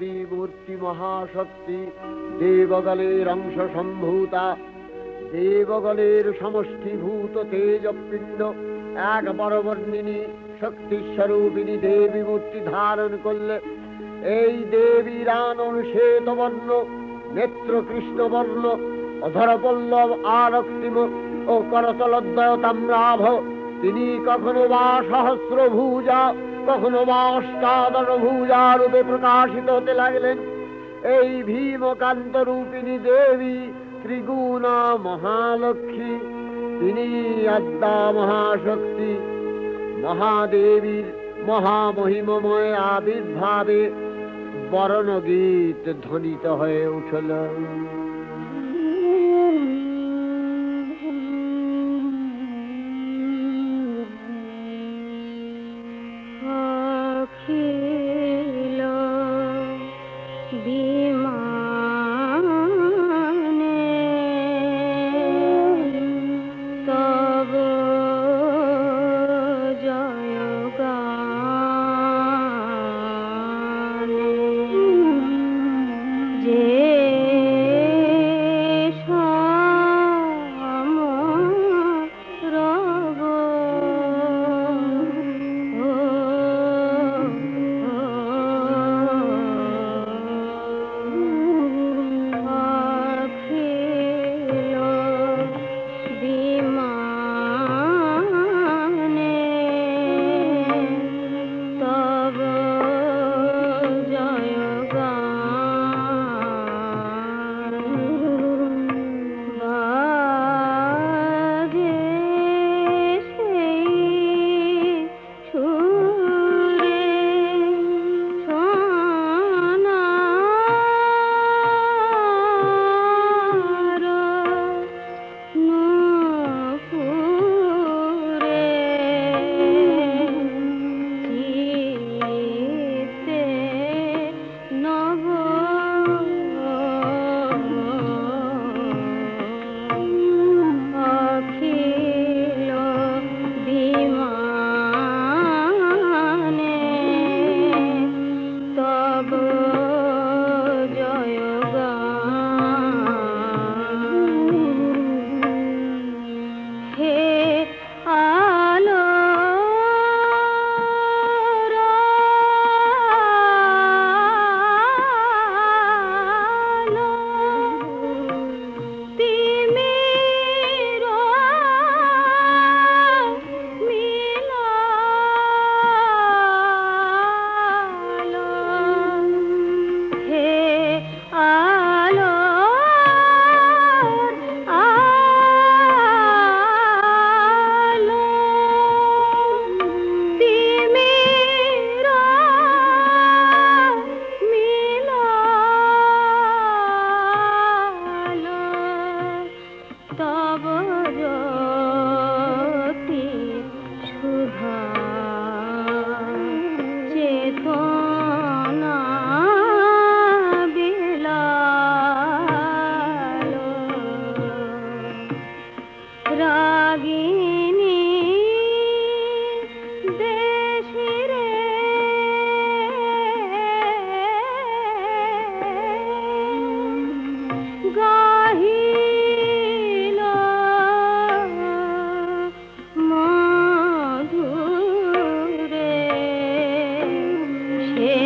গায়ত্রী মূর্তি মহাশক্তি, দেবগলের অংশ সম্ভূতা, দেবগলের সমষ্টিভূত তেজপিণ্ড এক বরবর্ণিনী শক্তিস্বরূপিণী দেবী মূর্তি ধারণ করলে এই দেবীর আনন শ্বেতবর্ণ, নেত্র কৃষ্ণবর্ণ, অধরপল্লব আরক্তিম ও করতলদ্বয় তাম্রাভ। তিনি কখনো বা সহস্র ভুজা, কখনো বা অষ্টাদশ ভুজা রূপে প্রকাশিত হতে লাগলেন। এই ভীমকান্ত রূপিণী দেবী ত্রিগুণা মহালক্ষ্মী, তিনি আদ্যা মহাশক্তি। মহাদেবীর মহামহিমময় আবির্ভাবে বরণগীত ধ্বনিত হয়ে উঠল। অখিল বিমানে তব জয়গানে যে সমরব অখিল বিমানে তব জয়গান বাজে সেই সুরে সোনার নূপুরে চিত্তে নব অখিল বিমানে তব জয়গান হে আলোর আলো, তিমির মিলালো। হে আলোর আলো, তিমির মিলালো। তব জ্যোতি সুধা চেতনা বিলালো। রাগিনী দেশিরে গাহিল মধুরে, সে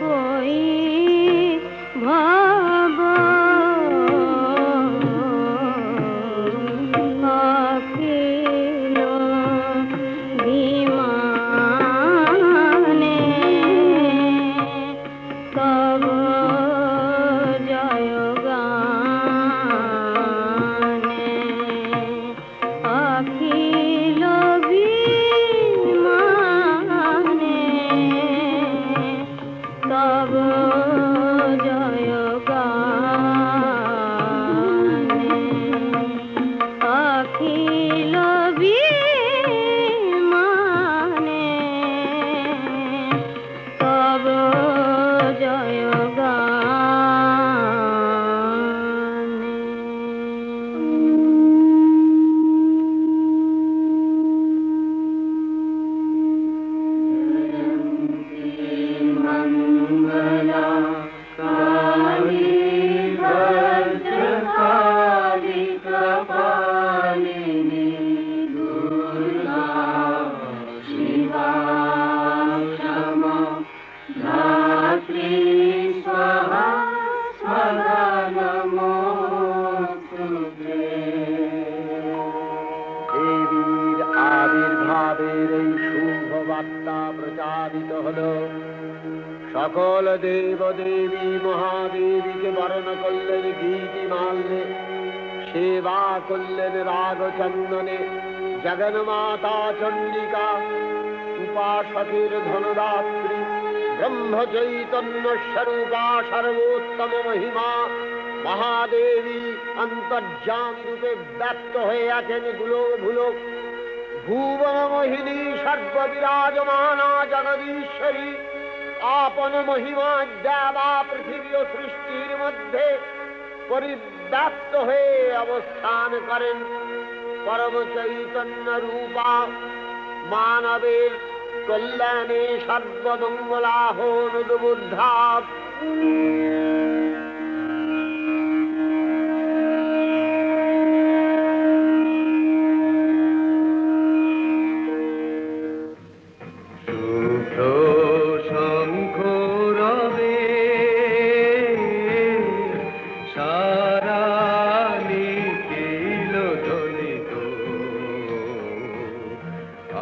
বই ভাব অখিল বিমানে তব জয়গানে। অখিল বিমানে তব জয়গানে। অখিল বিমানে তব জয়গানে। শ্রী স্বাহা স্বাহা নমস্তুতে। দেবীর আবির্ভাবের এই শুভ বার্তা প্রচারিত হলো। সকল দেব দেবী মহাদেবীকে বরণ করলেন গীতি মাল্যে, সেবা করলেন রাগ চন্দনে। জগন্মাতা চণ্ডিকা উপাসকের ধনদাত্রী, ব্রহ্ম চৈতন্য স্বরূপা সর্বোত্তম মহিমা মহাদেবী অন্তর্যামী রূপে ব্যক্ত হয়ে আছেন গুলো ভুলো। ভুবন মোহিনী সর্ববিরাজমানা জগদীশ্বরী আপন মহিমা দেবা পৃথিবী ও সৃষ্টির মধ্যে পরিব্যাপ্ত হয়ে অবস্থান করেন। পরম চৈতন্য রূপা মানবের কল্যাণে সর্বমঙ্গলাহনুদ্বুদ্ধা।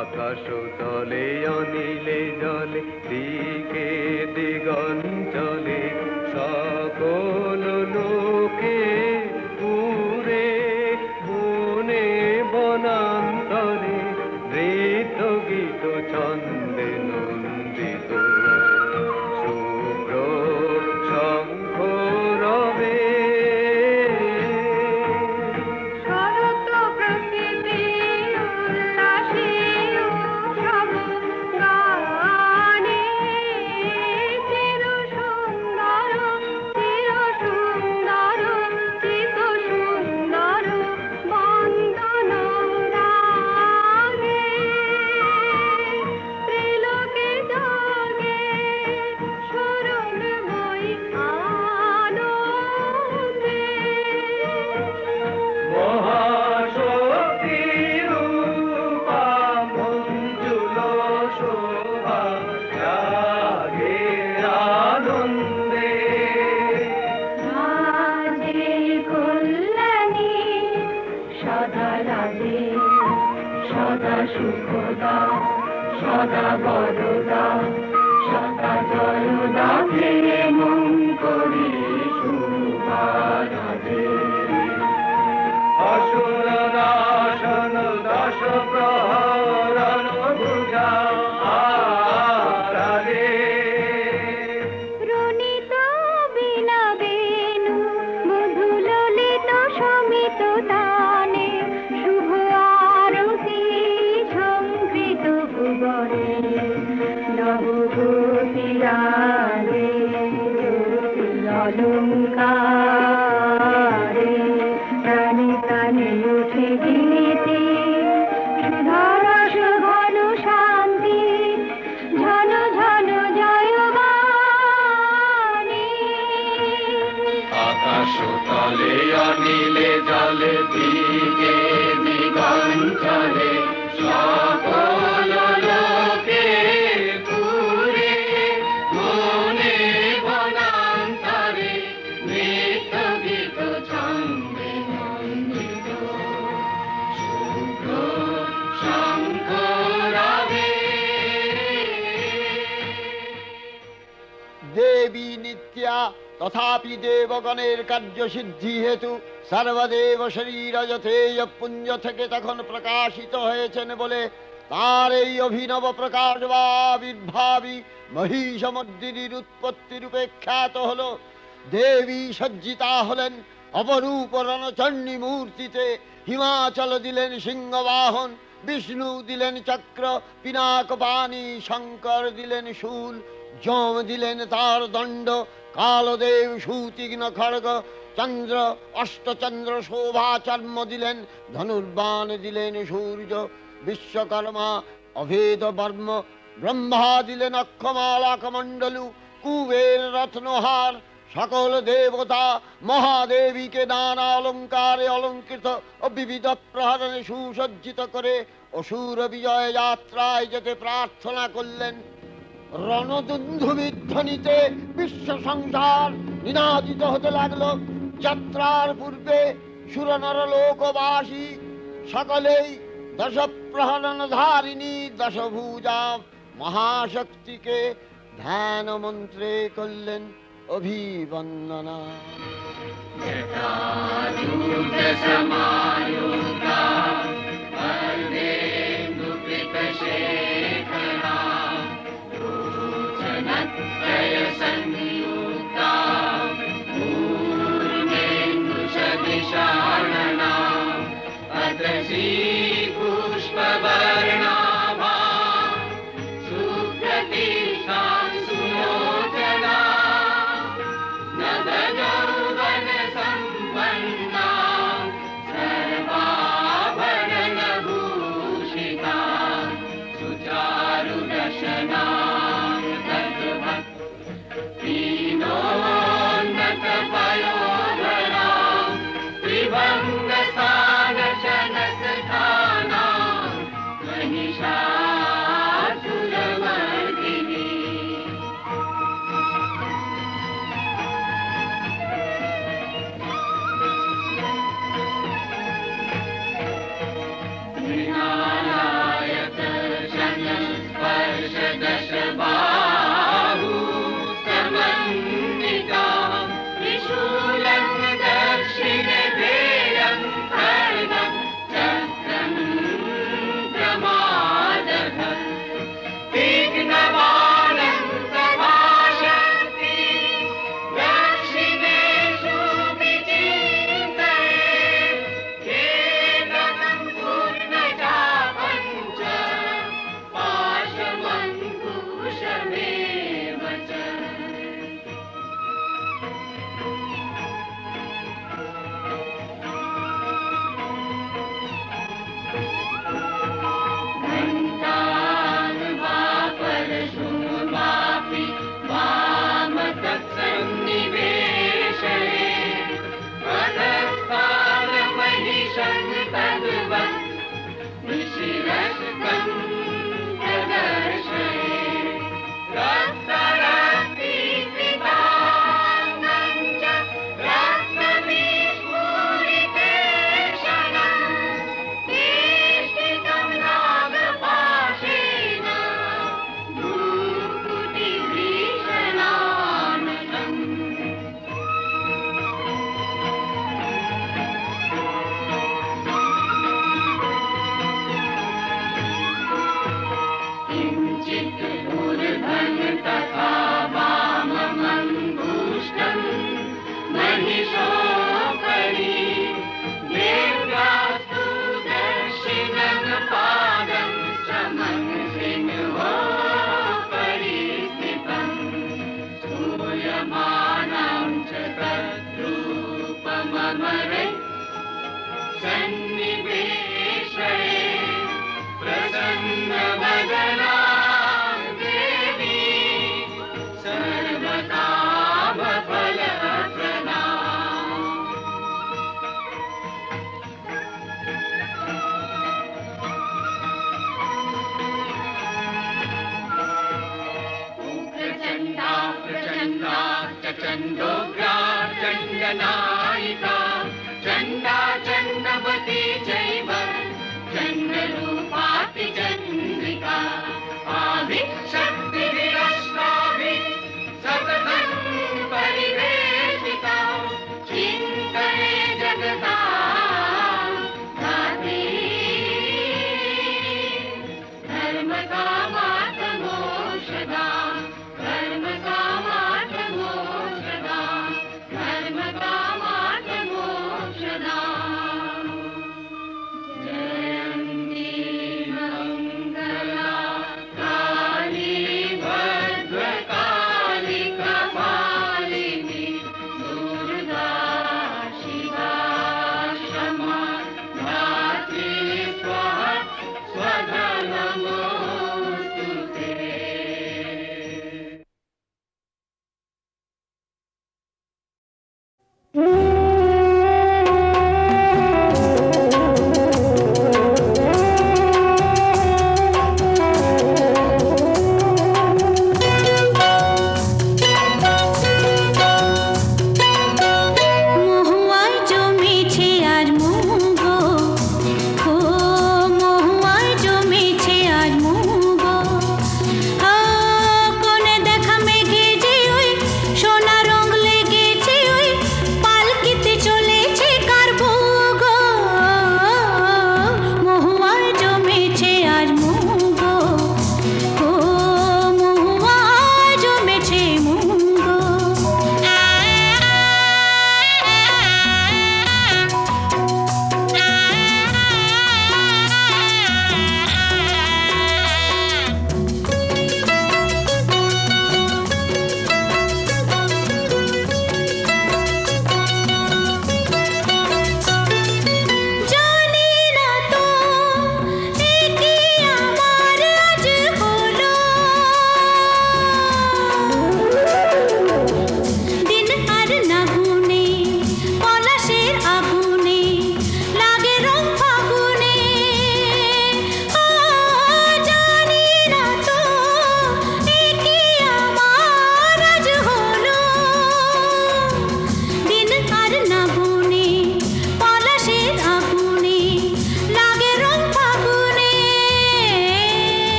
আকাশ তলে অনিলে জলে দিকে দিগঞ্চলে সকল লোকে পুরে বনে বনান্তরে নৃত্য গীত ছন্দে নন্দিত শুভ্র শঙ্খ রবে। শরৎ প্রকৃতি উল্লাসে উৎসব গানে, চির সুন্দর চিত সুন্দর বন্দন রাগে। ত্রিলোকে জাগে শরণময়ী আনন্দে। মহাশক্তি রূপা মঞ্জুল শোভা জাগে আনন্দে। রাজে কল্যাণী সদা রাজে, সদা সুখদা, সদা বরদা, সদা জয়দা ফিরে মন করি শুভা রাজে। অসুর নাশন দশ প্রহরণ ভুজা আরালে। রুনিত বীণা বেণু মধু ললিত সমিত তানে, শুভ আরতি সংকৃত ভুবনে। নবভূতি রাগে অলঙ্কারে, প্রাণে প্রাণে উঠে গীতি সুধারস ঘন শান্তি, ঝন ঝন জয়বাণী। আকাশ তলে অনিলে জলে দিকে দিগঞ্চলে সকল লোকে পুরে মনে বনান্তরে নৃত্য গীত ছন্দে নন্দিত শুভ্র শঙ্খ রবে। দেবী নিত্যা তথাপি দেবগণের কার্যসিদ্ধি হেতু সর্বদেব শরীর যথেয় পুঞ্জ থেকে তখন প্রকাশিত হয়েছেন বলে তার এই অভিনব প্রকাশ বা আবির্ভাবী মহিষমর্দিনীর উৎপত্তি রূপে খ্যাত হল। দেবী সজ্জিতা হলেন অপরূপ রণচণ্ডী মূর্তিতে। হিমাচল দিলেন সিংহবাহন, বিষ্ণু দিলেন চক্র পিনাক পানি, শঙ্কর দিলেন শূল, যম দিলেন তার দণ্ড, কালদেব সুতীক্ষ্ণ খড়গ, চন্দ্র অষ্টচন্দ্র শোভা চর্ম দিলেন, ধনুর্বাণ দিলেন সূর্য, বিশ্বকর্মা অভেদ বর্ম, ব্রহ্মা দিলেন অক্ষমালা কমণ্ডলু, কুবের রত্নহার। সকল দেবতা মহাদেবীকে নানা অলঙ্কারে অলঙ্কৃত ও বিবিধ প্রহরণে সুসজ্জিত করে অসুর বিজয় যাত্রায় যেতে প্রার্থনা করলেন। রণদুন্ধুবিধ্বনিতে বিশ্ব সংসার নিনাদিত হতে লাগলো। যাত্রার পূর্বে সুরনর লোকবাসী সকলেই দশ প্রহরণ ধারিণী দশভুজা মহাশক্তিকে ধ্যান মন্ত্রে করলেন অভিবন্দনা। चण्डनायिका चण्डा चण्डवती चैव चण्डरूपाति चन्द्रिका आभिशक्तिभिरष्टाभिः सततं परिवेशिता चिन्तये जगता धात्री धर्मकामार्थमोक्षदा धर्मकामार्थमोक्षदा धर्मकामार्थमोक्षदा जयन्ती मङ्गला काली भद्रकाली कपालिनी दुर्गा शिवा क्षमा धात्री स्वाहा स्वधा नमोऽस्तु ते।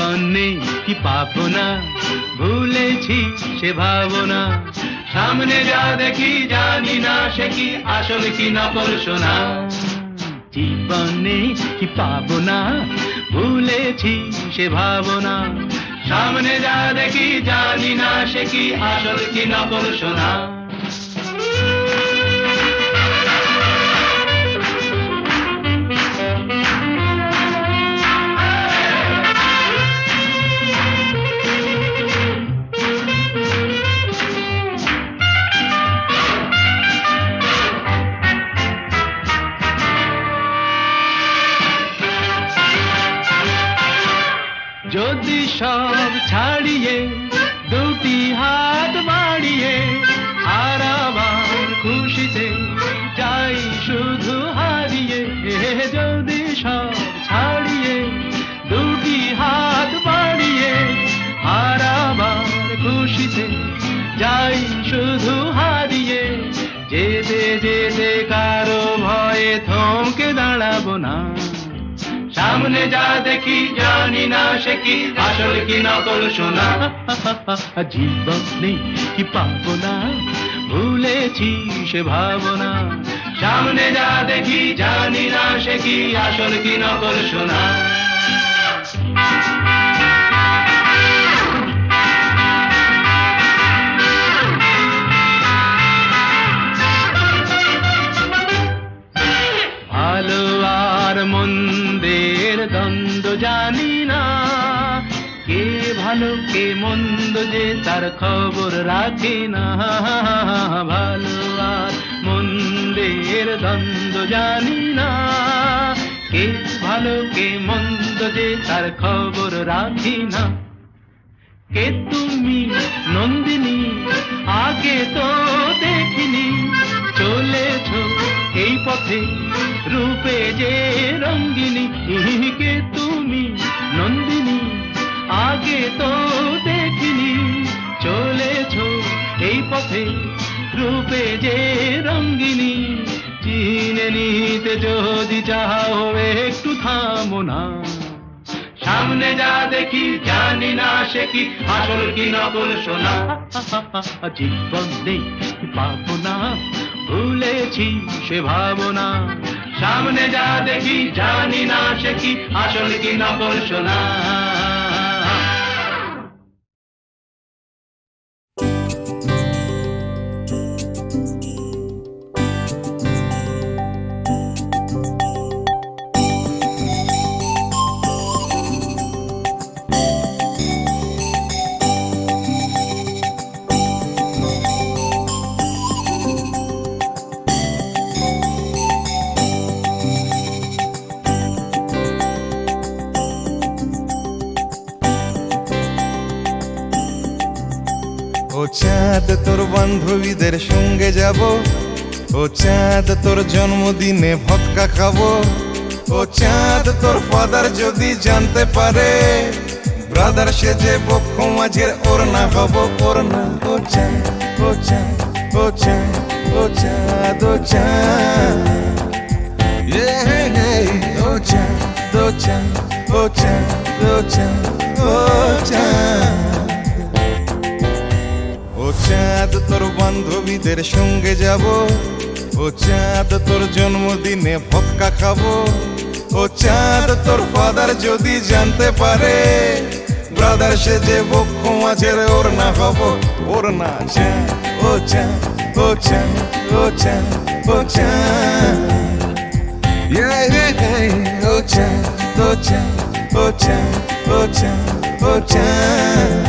জীবন নেই কি পাবো না, ভুলেছি সে ভাবনা। সামনে যা দেখি জানি না সে কি আসল কি নকল সোনা। জীবন নেই কি পাবো না, ভুলেছি সে ভাবনা। সামনে যা দেখি জানি না সে কি আসল কি নকল সোনা। যদি সব ছাড়িয়ে দুটি হাত বাড়িয়ে আর আবার খুশিতে যাই শুধু হারিয়ে। যদি সব ছাড়িয়ে দুটি হাত বাড়িয়ে আর আবার খুশিতে যাই শুধু হারিয়ে। যেতে যেতে কারো ভয়ে থমকে দাঁড়াবো না। সামনে যা দেখি জানি না সে কি আসল কি নকল সোনা। জীবন নেই কি পাবো না, ভুলেছি সে ভাবনা। সামনে যা দেখি জানি না সে কি আসল কি নকল সোনা। ভালো আর মন্দের দ্বন্দ্ব জানি না, কে ভালো কে মন্দ যে তার খবর রাখে না। ভালো আর মন্দের দ্বন্দ্ব জানি না, কে ভালো কে মন্দ যে তার খবর রাখি না। কে তুমি নন্দিনী আগে তো দেখিনি, চলেছ এই পথে রূপে যে রঙ্গিনী। কে তুমি নন্দিনী আগে তো দেখিনি, চলেছ এই পথে রূপে যে রঙ্গিনী। চিনে নিতে যদি চাও একটু থামো না। সামনে যা দেখি জানি না সে কি আসল কি নকল সোনা। জীবন নেই পাবো না, ভুলেছি সে ভাবনা। সামনে যা দেখি জানি না সে কি আসল কি নকল সোনা। ও চাঁদ তোর বান্ধবীদের সঙ্গে যাব, ও চাঁদ তোর জন্মদিনে ভদকা খাবো। ও চাঁদ তোর ফাদার যদি জানতে পারে, ব্রাদার সেজে বক্ষ মাঝের ওড়না হব ওড়না। ও চাঁদ ও চাঁদ ও চাঁদ ও চাঁদ ও চাঁদ, ও চাঁদ ও চাঁদ ও চাঁদ ও চাঁদ ও চাঁদ। ও চাঁদ তোর বান্ধবীদের সঙ্গে যাব, ও চাঁদ তোর জন্মদিনে ভদকা খাবো। ও চাঁদ তোর ফাদার যদি জানতে পারে, ব্রাদার সেজে বক্ষ মাঝের ওড়না হব ওড়না। চাঁদ ও চাঁদ ও চাঁদ ও চাঁদ ও চাঁদ, ও চাঁদ ও চাঁদ ও চাঁদ ও চাঁদ ও চাঁদ।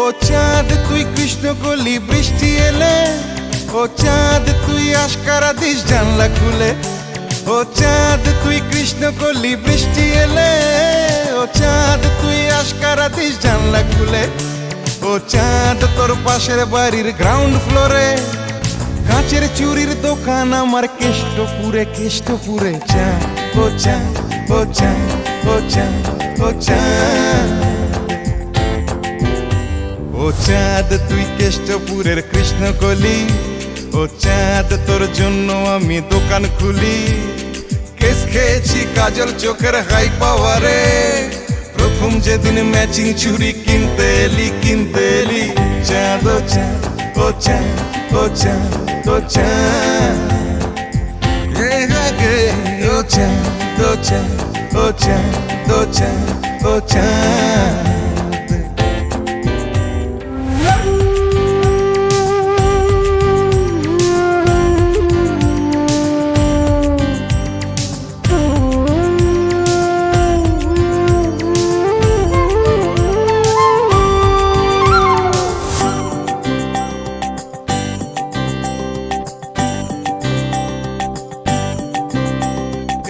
ও চাঁদ তুই কৃষ্ণ কলি বৃষ্টি এলে, ও চাঁদ তুই আশকারা দিস জানলা খুলে। ও চাঁদ তুই কৃষ্ণ কলি বৃষ্টি এলে, ও চাঁদ তুই আশকারা দিস জানলা খুলে। ও চাঁদ তোর পাশের বাড়ির গ্রাউন্ড ফ্লোরে কাঁচের চুরির দোকান আমার কেষ্টপুরে কেষ্টপুরে চা ও চা ও চা ও চা ও চা ও চাঁদ তুই কেষ্টপুরের কৃষ্ণকলি ও চাঁদ তোর জন্য আমি দোকান খুলি কেস খেয়েছি কাজল চোখের হাই পাওয়ারে প্রথম যেদিন ম্যাচিং চুড়ি কিনতে এলি চাঁদ ও চাঁদ ও চাঁদ ও চাঁদ ও চাঁদ ও চাঁদ ও চাঁদ ও চাঁদ ও চাঁদ ও চাঁদ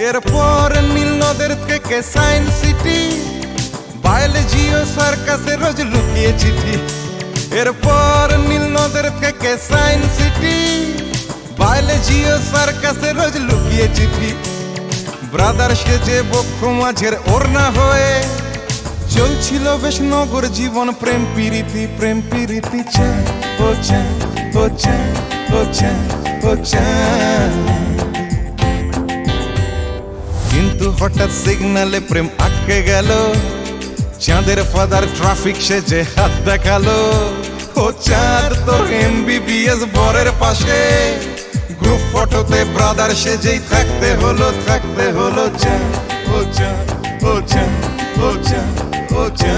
এরপর নীল নদের থেকে সায়েন্স সিটি বায়োলজি ও সার্কাসে রোজ লুকিয়ে চিঠি এরপর নীল নদের থেকে সায়েন্স সিটি বায়োলজি ও সার্কাসে রোজ লুকিয়ে চিঠি ব্রাদার সেজে বক্ষ মাঝের ওড়না হয়ে চলছিল বেশ নগর জীবন প্রেম প্রীতি চা ও চা ও চা ও চা ও চা কিন্তু হঠাৎ সিগনালে প্রেম আটকে গেল চাঁদের ফাদার ট্রাফিক সেজে হাত দেখালো ও চাঁদ তোর MBBS বরের পাশে গ্রুপ ফটোতে ব্রাদার সেজেই থাকতে হলো চা ও চা ও চা ও চা ও চা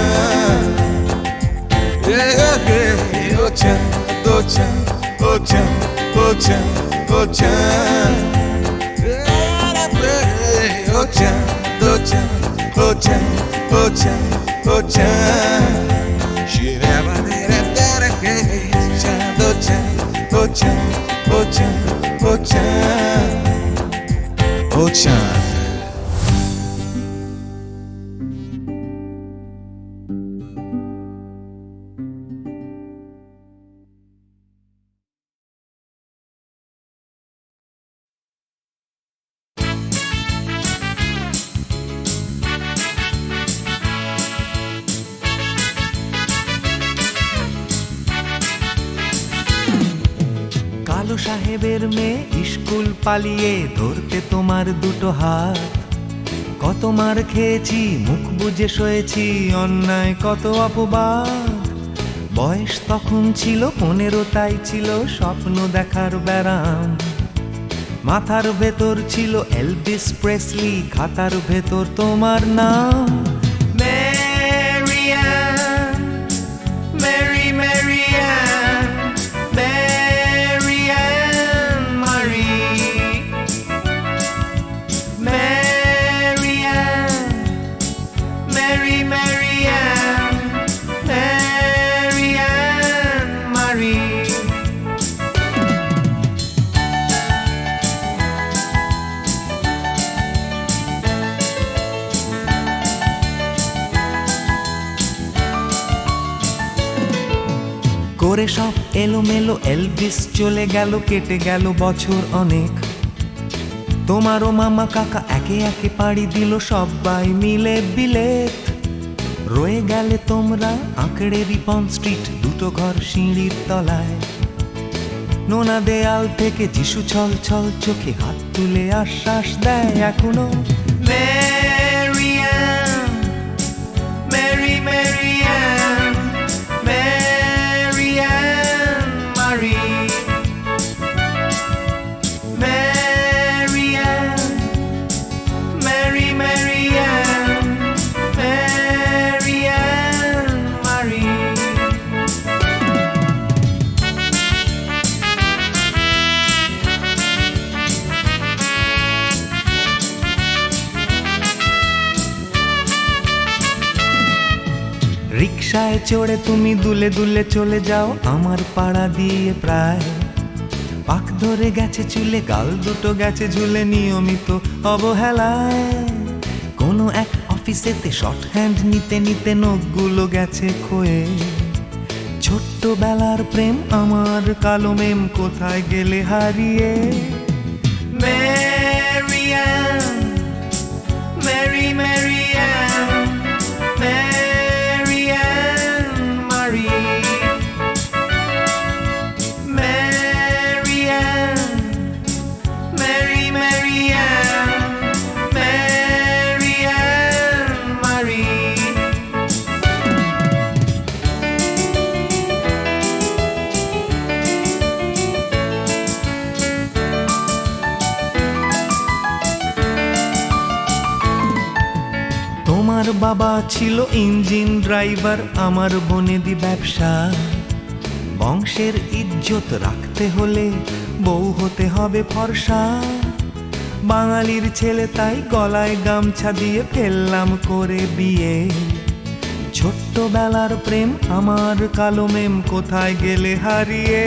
ও চা ও চা ও চা ও চা ও চা Ocha, ocha, ocha, ocha, ocha. Ocha, ocha, ocha, ocha, ocha. কালো সাহেবের মেয়ে স্কুল পালিয়ে ধরতে তোমার দুটো হাত কত মার খেয়েছি মুখ বুজে সয়েছি অন্যায় কত অপবাদ বয়স তখন ছিল 15 তাই ছিল স্বপ্ন দেখার ব্যারাম মাথার ভেতর ছিল এলভিস প্রেসলি খাতার ভেতর তোমার নাম Marianne, Mary Marianne, Marianne Marie, Marianne, Mary Marianne, Marianne Marie. করে সব এলোমেলো এলভিস চলে গেল কেটে গেল বছর অনেক তোমারও মামা কাকা একে একে পাড়ি দিল সবাই মিলে বিলেত রয়ে গেলে তোমরা আঁকড়ে রিপন স্ট্রিট দুটো ঘর সিঁড়ির তলায় নোনা দেয়াল থেকে যিশু ছল ছল চোখে হাত তুলে আশ্বাস দেয় এখনো Marianne, Mary Marianne, Marianne Marie, Marianne, Mary Marianne, Marianne Marie. রিকশায় চড়ে তুমি দুলে দুলে চলে যাও আমার পাড়া দিয়ে প্রায় পাক ধরে গেছে চুলে গাল দুটো গেছে ঝুলে নিয়মিত অবহেলায় কোনো এক অফিসেতে শর্ট হ্যান্ড নিতে নিতে নখগুলো গেছে ক্ষয়ে ছোট্ট ছোট্টবেলার প্রেম আমার কালো মেম কোথায় গেলে হারিয়ে ম্যারিয়ান Mary, Marianne, Marianne Marie, Marianne, Mary, Marianne, Marianne Marie. তোমার বাবা ছিল ইঞ্জিন ড্রাইভার, আমার বনেদি ব্যবসা। বংশের ইজ্জত রাখতে হলে বউ হতে হবে ফর্সা। বাঙালির ছেলে তাই গলায় গামছা দিয়ে ফেললাম করে বিয়ে। ছোট্টবেলার প্রেম আমার কালো মেম কোথায় গেলে হারিয়ে